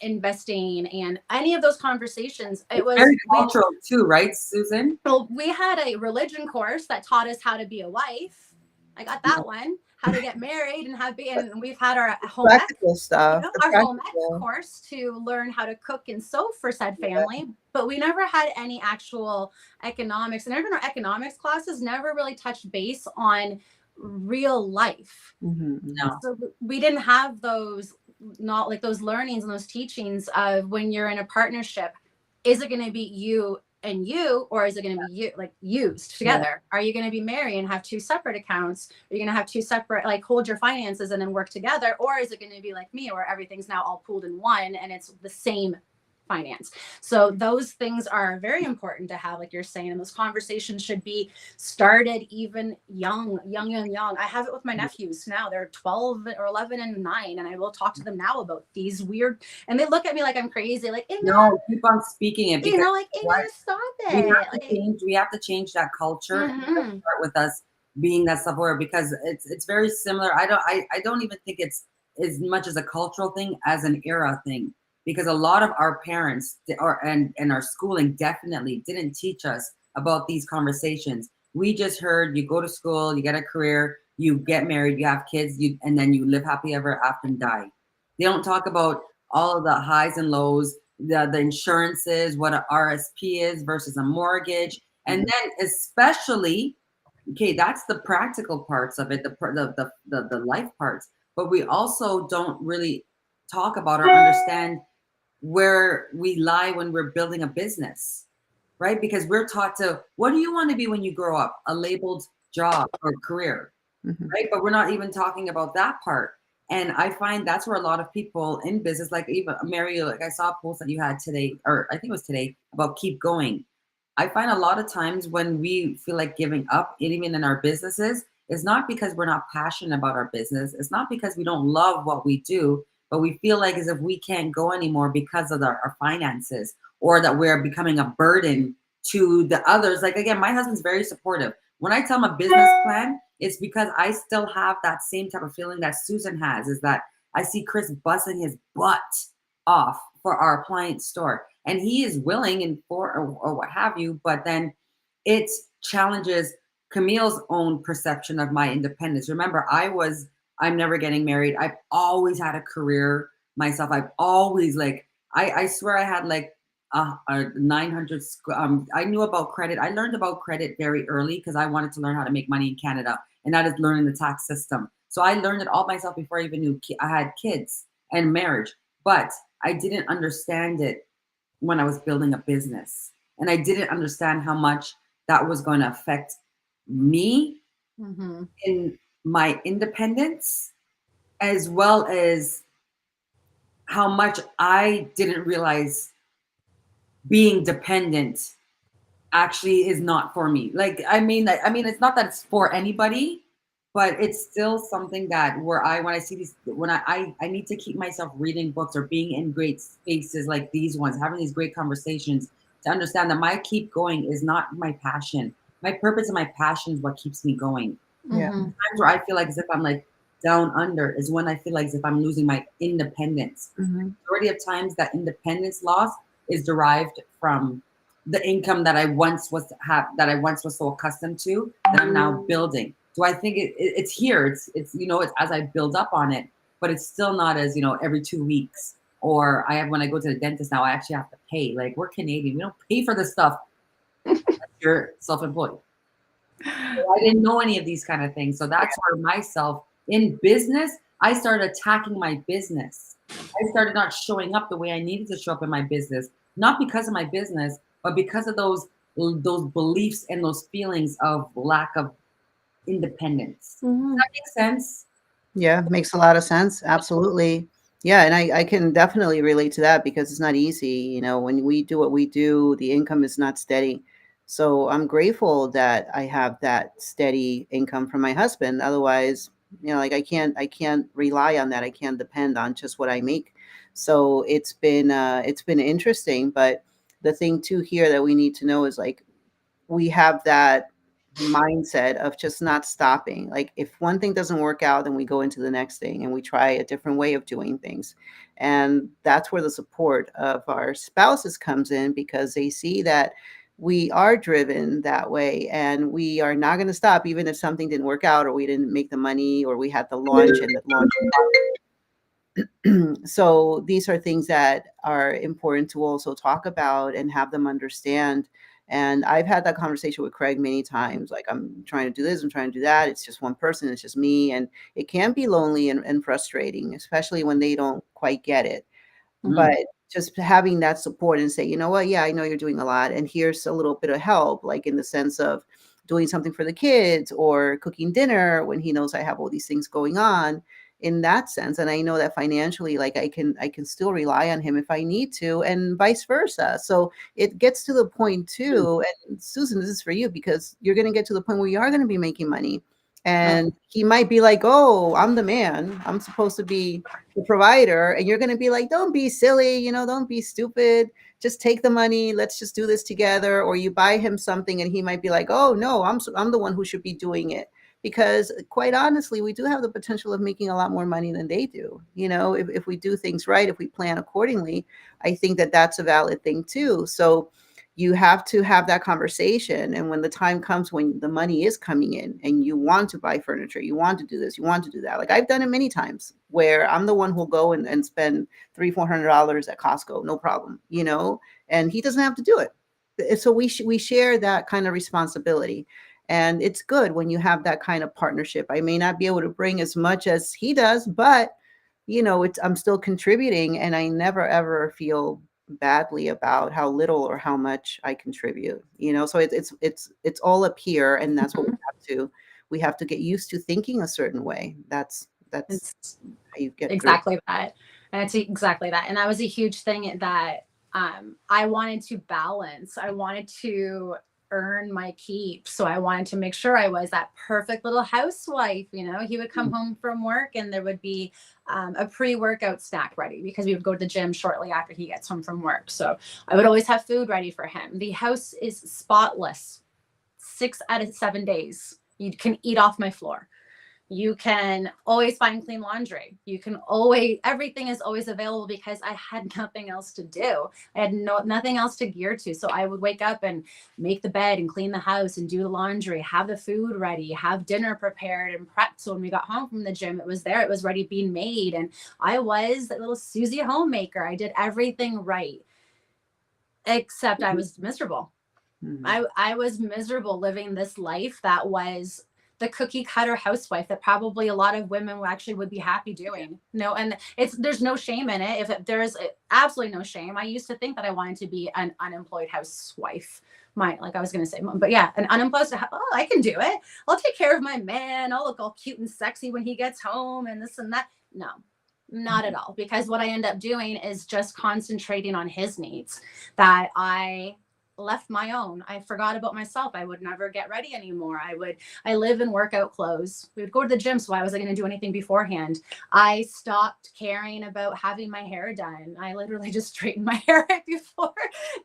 investing and any of those conversations. It was very cultural too, right, Susan? Well, we had a religion course that taught us how to be a wife. I got that one. How to get married and we've had our home practical stuff. our home ec course to learn how to cook and sew for said family, but we never had any actual economics, and even our economics classes never really touched base on real life. No. So we didn't have those, not like those learnings and those teachings of when you're in a partnership, is it going to be you and you, or is it going to be you like used together? Are you going to be married and have two separate accounts? Are you going to have two separate, like hold your finances and then work together? Or is it going to be like me where everything's now all pooled in one and it's the same finance? So those things are very important to have, like you're saying, and those conversations should be started even young. I have it with my nephews now. They're 12 or 11 and 9, and I will talk to them now about these weird, and they look at me like I'm crazy, like no, keep on speaking it, because like stop it. We have to change that culture and start with us being that self-aware, because it's very similar. I don't even think it's as much as a cultural thing as an era thing, because a lot of our parents and our schooling definitely didn't teach us about these conversations. We just heard you go to school, you get a career, you get married, you have kids, and then you live happy ever after and die. They don't talk about all of the highs and lows, the insurances, what a RSP is versus a mortgage, and then especially, okay, that's the practical parts of it, the life parts, but we also don't really talk about or understand where we lie when we're building a business, right? Because we're taught to, what do you want to be when you grow up? A labeled job or career, right? But we're not even talking about that part. And I find that's where a lot of people in business, like even Mary, like I saw a post that you had today, or I think it was today, about keep going. I find a lot of times when we feel like giving up, even in our businesses, it's not because we're not passionate about our business. It's not because we don't love what we do, but we feel like as if we can't go anymore because of our finances, or that we're becoming a burden to the others. Like, again, my husband's very supportive. When I tell him a business plan, it's because I still have that same type of feeling that Susan has, is that I see Chris busting his butt off for our appliance store, and he is willing and or what have you, but then it challenges Camille's own perception of my independence. Remember, I'm never getting married. I've always had a career myself. I've always I swear I had like a 900. I knew about credit. I learned about credit very early because I wanted to learn how to make money in Canada, and that is learning the tax system. So I learned it all myself before I even knew I had kids and marriage. But I didn't understand it when I was building a business, and I didn't understand how much that was going to affect me in my independence, as well as how much I didn't realize being dependent actually is not for me. I mean, it's not that it's for anybody, but it's still something that when I see these, when I need to keep myself reading books or being in great spaces like these ones, having these great conversations, to understand that my keep going is not my passion. My purpose and my passion is what keeps me going. Times where I feel like as if I'm like down under is when I feel like as if I'm losing my independence. The majority of times that independence loss is derived from the income that I once was so accustomed to, that I'm now building. So I think it's here. It's it's as I build up on it, but it's still not as every 2 weeks. Or when I go to the dentist now, I actually have to pay. Like, we're Canadian, we don't pay for this stuff. You're self-employed. So I didn't know any of these kind of things. So that's where myself in business, I started attacking my business. I started not showing up the way I needed to show up in my business, not because of my business, but because of those beliefs and those feelings of lack of independence. Does Mhm. that make sense? Yeah, makes a lot of sense. Absolutely. Yeah, and I can definitely relate to that because it's not easy. When we do what we do, the income is not steady. So I'm grateful that I have that steady income from my husband. Otherwise, like I can't rely on that. I can't depend on just what I make. So it's been interesting, but the thing too here that we need to know is like we have that mindset of just not stopping. Like if one thing doesn't work out, then we go into the next thing and we try a different way of doing things. And that's where the support of our spouses comes in because they see that we are driven that way and we are not going to stop even if something didn't work out or we didn't make the money or we had the launch and the launch. So these are things that are important to also talk about and have them understand. And I've had that conversation with Craig many times. Like, I'm trying to do this, I'm trying to do that. It's just one person, it's just me. And it can be lonely and frustrating, especially when they don't quite get it. Mm. But just having that support and say, you know what, yeah, I know you're doing a lot. And here's a little bit of help, like in the sense of doing something for the kids or cooking dinner when he knows I have all these things going on in that sense. And I know that financially, like I can still rely on him if I need to, and vice versa. So it gets to the point Mm. too, and Susan, this is for you because you're gonna get to the point where you are gonna be making money. Oh, And he might be like, oh, I'm the man. I'm supposed to be the provider, and you're going to be like, don't be silly, don't be stupid, just take the money, let's just do this together. Or you buy him something and he might be like, oh no, I'm the one who should be doing it, because quite honestly we do have the potential of making a lot more money than they do. If we do things right, if we plan accordingly, I think that that's a valid thing too. So you have to have that conversation, and when the time comes when the money is coming in and you want to buy furniture, you want to do this, you want to do that, like I've done it many times where I'm the one who'll go and spend $300-400 at Costco, no problem, and he doesn't have to do it. So we share that kind of responsibility, and it's good when you have that kind of partnership. I may not be able to bring as much as he does, but it's I'm still contributing, and I never ever feel badly about how little or how much I contribute. So it's all up here, and that's what Mhm. we have to get used to thinking a certain way. That's It's how you get through. exactly that. And it's exactly that. And that was a huge thing that I wanted to balance. I wanted to earn my keep. So I wanted to make sure I was that perfect little housewife. He would come Mm. home from work and there would be a pre workout snack ready because we would go to the gym shortly after he gets home from work. So I would always have food ready for him. The house is spotless 6 out of 7 days. You can eat off my floor. You can always find clean laundry. You can always, everything is always available because I had nothing else to do. I had nothing else to gear to. So I would wake up and make the bed and clean the house and do the laundry, have the food ready, have dinner prepared and prepped. So when we got home from the gym, it was there, it was ready being made. And I was that little Susie homemaker. I did everything right, except I was miserable. Mhm. I was miserable living this life that was the cookie cutter housewife that probably a lot of women actually would be happy doing. No, and there's no shame in it. There's absolutely no shame. I used to think that I wanted to be an unemployed housewife. Like I was gonna say, but yeah, an unemployed. Oh, I can do it. I'll take care of my man. I'll look all cute and sexy when he gets home, and this and that. No, not at all. Because what I end up doing is just concentrating on his needs. That I left my own. I forgot about myself. I would never get ready anymore. I live in workout clothes. We would go to the gym, so why was I going to do anything beforehand? I stopped caring about having my hair done. I literally just straightened my hair right before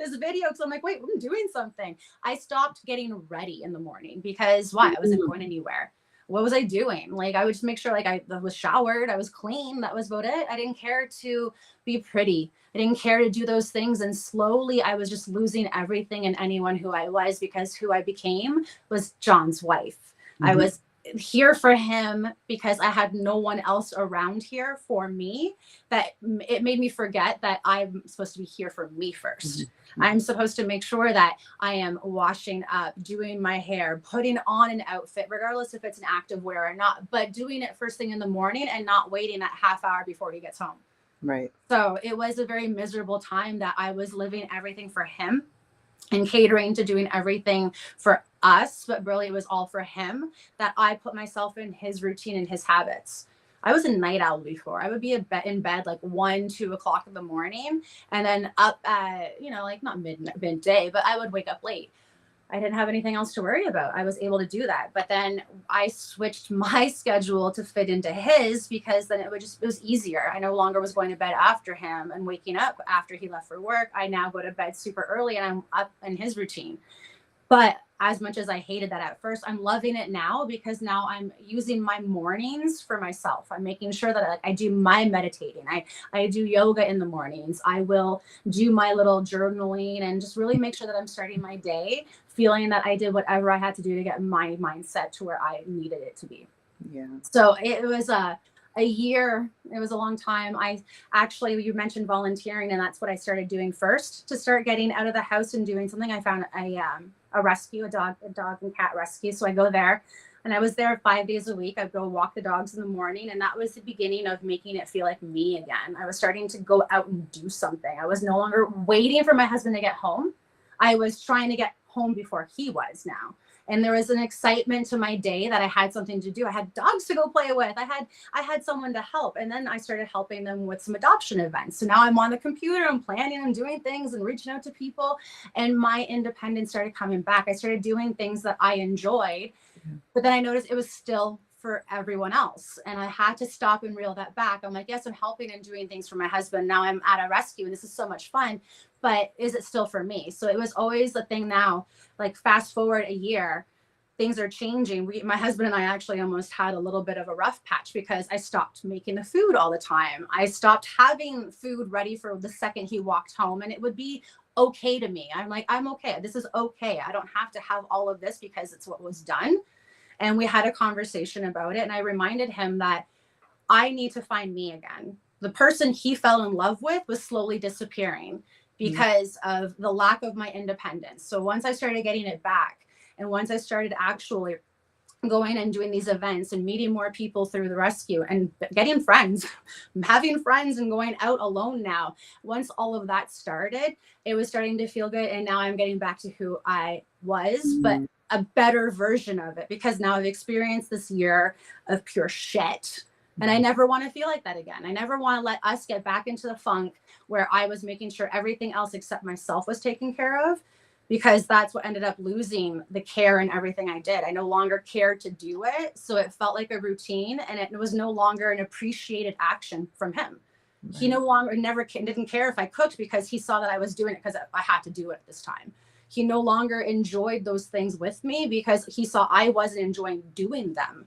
this video because I'm like, wait, I'm doing something. I stopped getting ready in the morning because why? I wasn't going anywhere. What was I doing? Like I would just make sure like I was showered, I was clean. That was about it. I didn't care to be pretty. I didn't care to do those things. And slowly I was just losing everything and anyone who I was because who I became was John's wife. I Mhm. was here for him because I had no one else around here for me, that it made me forget that I'm supposed to be here for me first. Mm-hmm. I'm supposed to make sure that I am washing up, doing my hair, putting on an outfit, regardless if it's an active wear or not, but doing it first thing in the morning and not waiting that half hour before he gets home. Right. So it was a very miserable time that I was living everything for him and catering to doing everything for us, but really it was all for him, that I put myself in his routine and his habits. I was a night owl before. I would be in bed like 1-2 o'clock in the morning, and then up at, like not midday, but I would wake up late. I didn't have anything else to worry about. I was able to do that. But then I switched my schedule to fit into his, because then it was easier. I no longer was going to bed after him and waking up after he left for work. I now go to bed super early and I'm up in his routine. But as much as I hated that at first, I'm loving it now, because now I'm using my mornings for myself. I'm making sure that I do my meditating. I do yoga in the mornings. I will do my little journaling and just really make sure that I'm starting my day feeling that I did whatever I had to do to get my mindset to where I needed it to be. Yeah. So it was a year. It was a long time. You mentioned volunteering, and that's what I started doing first, to start getting out of the house and doing something. I found a rescue, a dog and cat rescue. So I go there, and I was there 5 days a week. I'd go walk the dogs in the morning, and that was the beginning of making it feel like me again. I was starting to go out and do something. I was no longer waiting for my husband to get home. I was trying to get home before he was now. And there was an excitement to my day that I had something to do. I had dogs to go play with. I had someone to help. And then I started helping them with some adoption events. So now I'm on the computer and planning and doing things and reaching out to people. And my independence started coming back. I started doing things that I enjoyed. But then I noticed it was still for everyone else. And I had to stop and reel that back. I'm like, yes, I'm helping and doing things for my husband. Now I'm at a rescue and this is so much fun, but is it still for me? So it was always the thing now, like fast forward a year, things are changing. My husband and I actually almost had a little bit of a rough patch, because I stopped making the food all the time. I stopped having food ready for the second he walked home, and it would be okay to me. I'm like, I'm okay. This is okay. I don't have to have all of this because it's what was done. And we had a conversation about it. And I reminded him that I need to find me again. The person he fell in love with was slowly disappearing because of the lack of my independence. So once I started getting it back, and once I started actually going and doing these events and meeting more people through the rescue and getting friends, having friends and going out alone now, once all of that started, it was starting to feel good. And now I'm getting back to who I was, but a better version of it, because now I've experienced this year of pure shit. And I never want to feel like that again. I never want to let us get back into the funk where I was making sure everything else except myself was taken care of, because that's what ended up losing the care and everything I did. I no longer cared to do it. So it felt like a routine, and it was no longer an appreciated action from him. Right. He no longer didn't care if I cooked, because he saw that I was doing it because I had to do it at this time. He no longer enjoyed those things with me because he saw I wasn't enjoying doing them.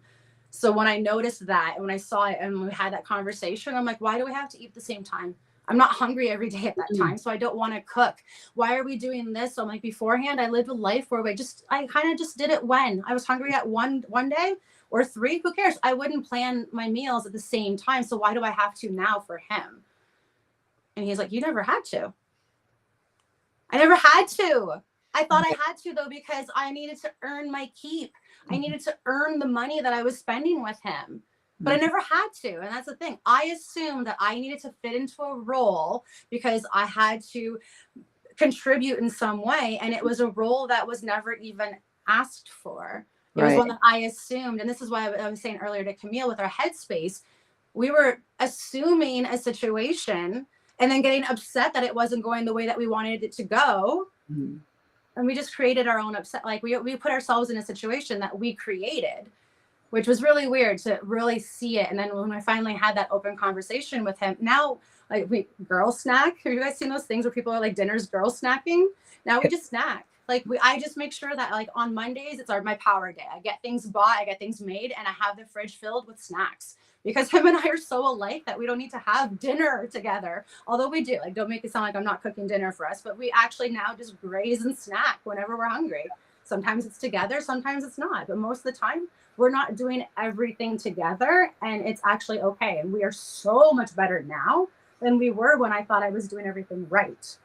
So when I noticed that, and when I saw it and we had that conversation, I'm like, why do we have to eat at the same time? I'm not hungry every day at that time, so I don't want to cook. Why are we doing this? So I'm like, beforehand, I lived a life where I kind of just did it when I was hungry at one day or 3. Who cares? I wouldn't plan my meals at the same time. So why do I have to now for him? And he's like, you never had to. I never had to. I thought I had to, though, because I needed to earn my keep. I needed to earn the money that I was spending with him. But I never had to. And that's the thing. I assumed that I needed to fit into a role because I had to contribute in some way. And it was a role that was never even asked for. It was one that I assumed. And this is why I was saying earlier to Camille with our headspace, we were assuming a situation and then getting upset that it wasn't going the way that we wanted it to go. Mm-hmm. And we just created our own upset. Like we put ourselves in a situation that we created, which was really weird to really see it. And then when I finally had that open conversation with him, now like we girl snack. Have you guys seen those things where people are like, dinner's girl snacking? Now we just snack. Like I just make sure that like on Mondays, it's my power day. I get things bought, I get things made, and I have the fridge filled with snacks, because him and I are so alike that we don't need to have dinner together. Although we do, like, don't make it sound like I'm not cooking dinner for us, but we actually now just graze and snack whenever we're hungry. Sometimes it's together, sometimes it's not. But most of the time, we're not doing everything together, and it's actually okay. And we are so much better now than we were when I thought I was doing everything right.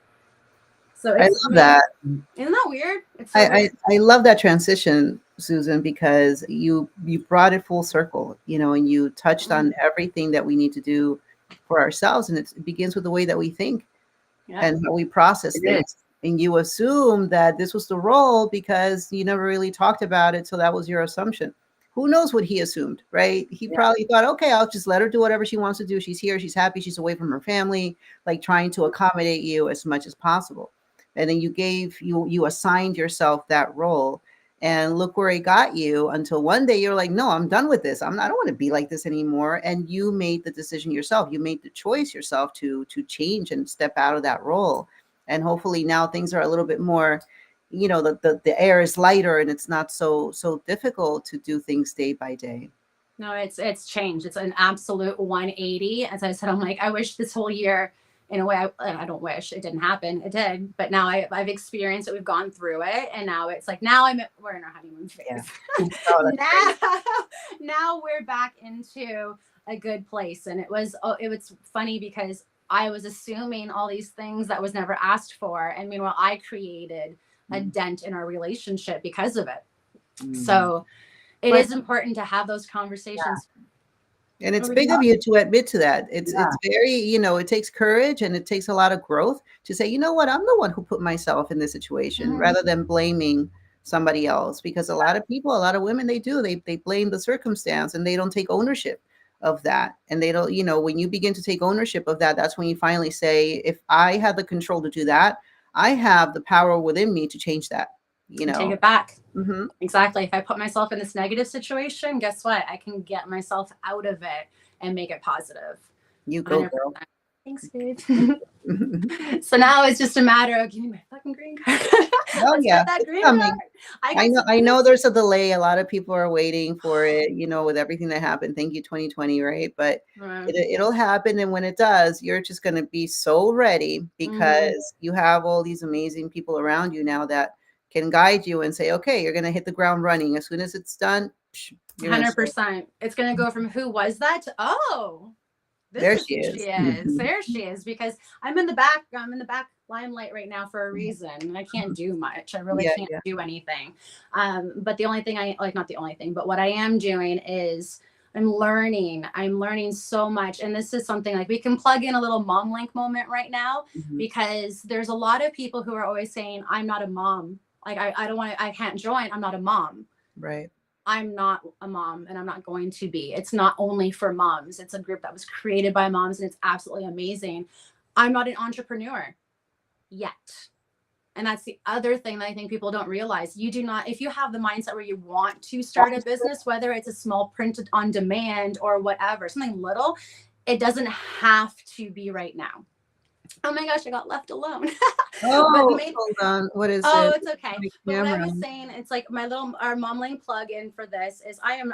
So I it's love that. isn't that weird? It's so weird. I love that transition, Susan, because you brought it full circle, and you touched on everything that we need to do for ourselves, and it begins with the way that we think Yeah. and how we process It is. things. And you assume that this was the role because you never really talked about it, so that was your assumption. Who knows what he assumed, right? He Yeah. probably thought, okay, I'll just let her do whatever she wants to do. She's here, she's happy, she's away from her family, like trying to accommodate you as much as possible. And then you assigned yourself that role, and look where it got you, until one day you're like, no, I'm done with this. I don't want to be like this anymore. And you made the decision yourself. You made the choice yourself to change and step out of that role. And hopefully now things are a little bit more, the air is lighter, and it's not so difficult to do things day by day. No, it's changed. It's an absolute 180. As I said, I'm like, I wish this whole year, in a way, I don't wish it didn't happen. It did, but now I've experienced it. We've gone through it, and now it's like we're in our honeymoon phase. Yeah. Oh, now we're back into a good place, and it was funny because I was assuming all these things that was never asked for, and meanwhile, I created a dent in our relationship because of it. So it is important to have those conversations. And it's big of you to admit to that. It's very, it takes courage, and it takes a lot of growth to say, you know what, I'm the one who put myself in this situation, rather than blaming somebody else. Because a lot of people, a lot of women, they blame the circumstance, and they don't take ownership of that. And they don't, when you begin to take ownership of that, that's when you finally say, if I had the control to do that, I have the power within me to change that, Take it back. Mm-hmm. Exactly. If I put myself in this negative situation, guess what? I can get myself out of it and make it positive. You go, 100%. girl. Thanks, babe. So now it's just a matter of give me my fucking green card. Oh yeah, that green coming. card. I know there's a delay. A lot of people are waiting for it, with everything that happened. Thank you, 2020, right? But it'll happen. And when it does, you're just going to be so ready, because you have all these amazing people around you now that can guide you and say, okay, you're going to hit the ground running. As soon as it's done, 100%. It's going to go from who was that to, oh, there she is. There she is. Because I'm in the back limelight right now for a reason. I can't do much. I really can't do anything. But the only thing not the only thing, but what I am doing is I'm learning so much. And this is something like we can plug in a little mom link moment right now, because there's a lot of people who are always saying, I'm not a mom. Like, I can't join. I'm not a mom. Right. I'm not a mom, and I'm not going to be. It's not only for moms. It's a group that was created by moms, and it's absolutely amazing. I'm not an entrepreneur yet. And that's the other thing that I think people don't realize. You do not, if you have the mindset where you want to start a business, whether it's a small printed on demand or whatever, something little, it doesn't have to be right now. Oh my gosh, I got left alone. Hold on. What is it? Oh, it's okay. But what I was saying, it's like our mom lane plug in for this is I'm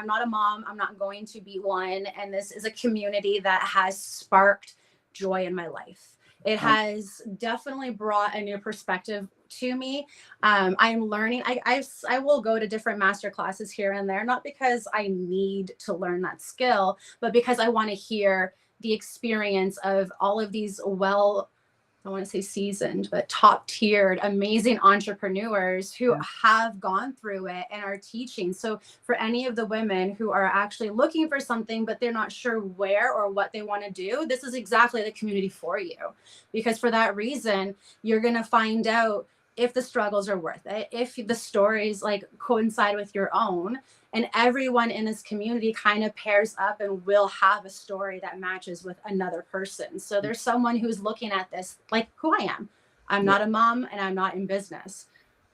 not a mom. I'm not going to be one. And this is a community that has sparked joy in my life. It has definitely brought a new perspective to me. I'm learning. I will go to different master classes here and there, not because I need to learn that skill, but because I want to hear the experience of all of these I want to say seasoned, but top tiered, amazing entrepreneurs who have gone through it and are teaching. So for any of the women who are actually looking for something, but they're not sure where or what they want to do, this is exactly the community for you. Because for that reason, you're going to find out if the struggles are worth it, if the stories like coincide with your own. And everyone in this community kind of pairs up and will have a story that matches with another person. So there's someone who's looking at this like who I am. I'm not a mom, and I'm not in business.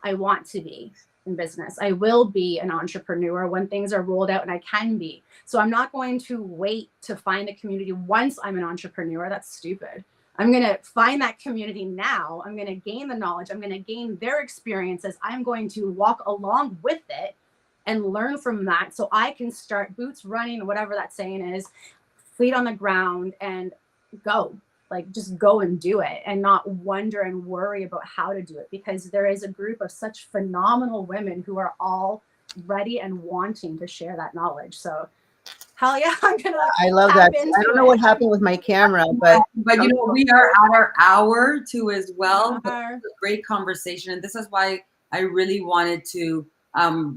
I want to be in business. I will be an entrepreneur when things are rolled out, and I can be. So I'm not going to wait to find a community once I'm an entrepreneur. That's stupid. I'm going to find that community now. I'm going to gain the knowledge. I'm going to gain their experiences. I'm going to walk along with it and learn from that, so I can start boots running, whatever that saying is, feet on the ground, and go. like just go and do it and not wonder and worry about how to do it, because there is a group of such phenomenal women who are all ready and wanting to share that knowledge. So hell yeah, I'm gonna I love tap that. into I don't know it. what happened with my camera, but But you know, we are at our hour too as well. But are. it's a great conversation, and this is why I really wanted to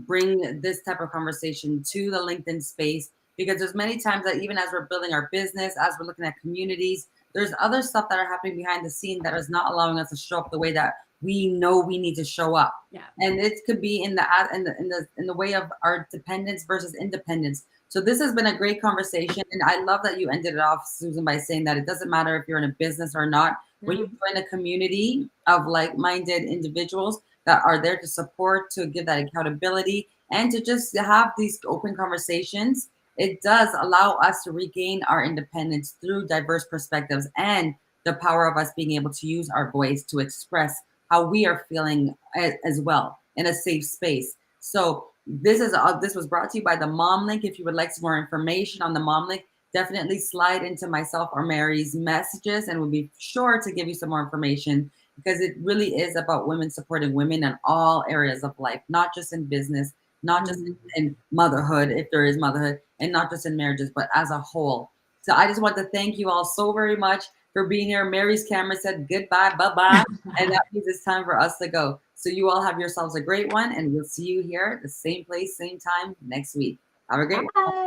bring this type of conversation to the LinkedIn space, because there's many times that even as we're building our business, as we're looking at communities, there's other stuff that are happening behind the scene that is not allowing us to show up the way that we know we need to show up. Yeah. And it could be in the way of our dependence versus independence. So this has been a great conversation, and I love that you ended it off, Susan, by saying that it doesn't matter if you're in a business or not. When you join a community of like-minded individuals that are there to support, to give that accountability, and to just have these open conversations, it does allow us to regain our independence through diverse perspectives and the power of us being able to use our voice to express how we are feeling as well in a safe space. So this was brought to you by the Mom Link. If you would like some more information on the Mom Link, definitely slide into myself or Mary's messages, and we'll be sure to give you some more information, because it really is about women supporting women in all areas of life, not just in business, not just in motherhood, if there is motherhood, and not just in marriages, but as a whole. So I just want to thank you all so very much for being here. Mary's camera said goodbye, bye-bye, and that means it's time for us to go. So you all have yourselves a great one, and we'll see you here at the same place, same time next week. Have a great one. Bye.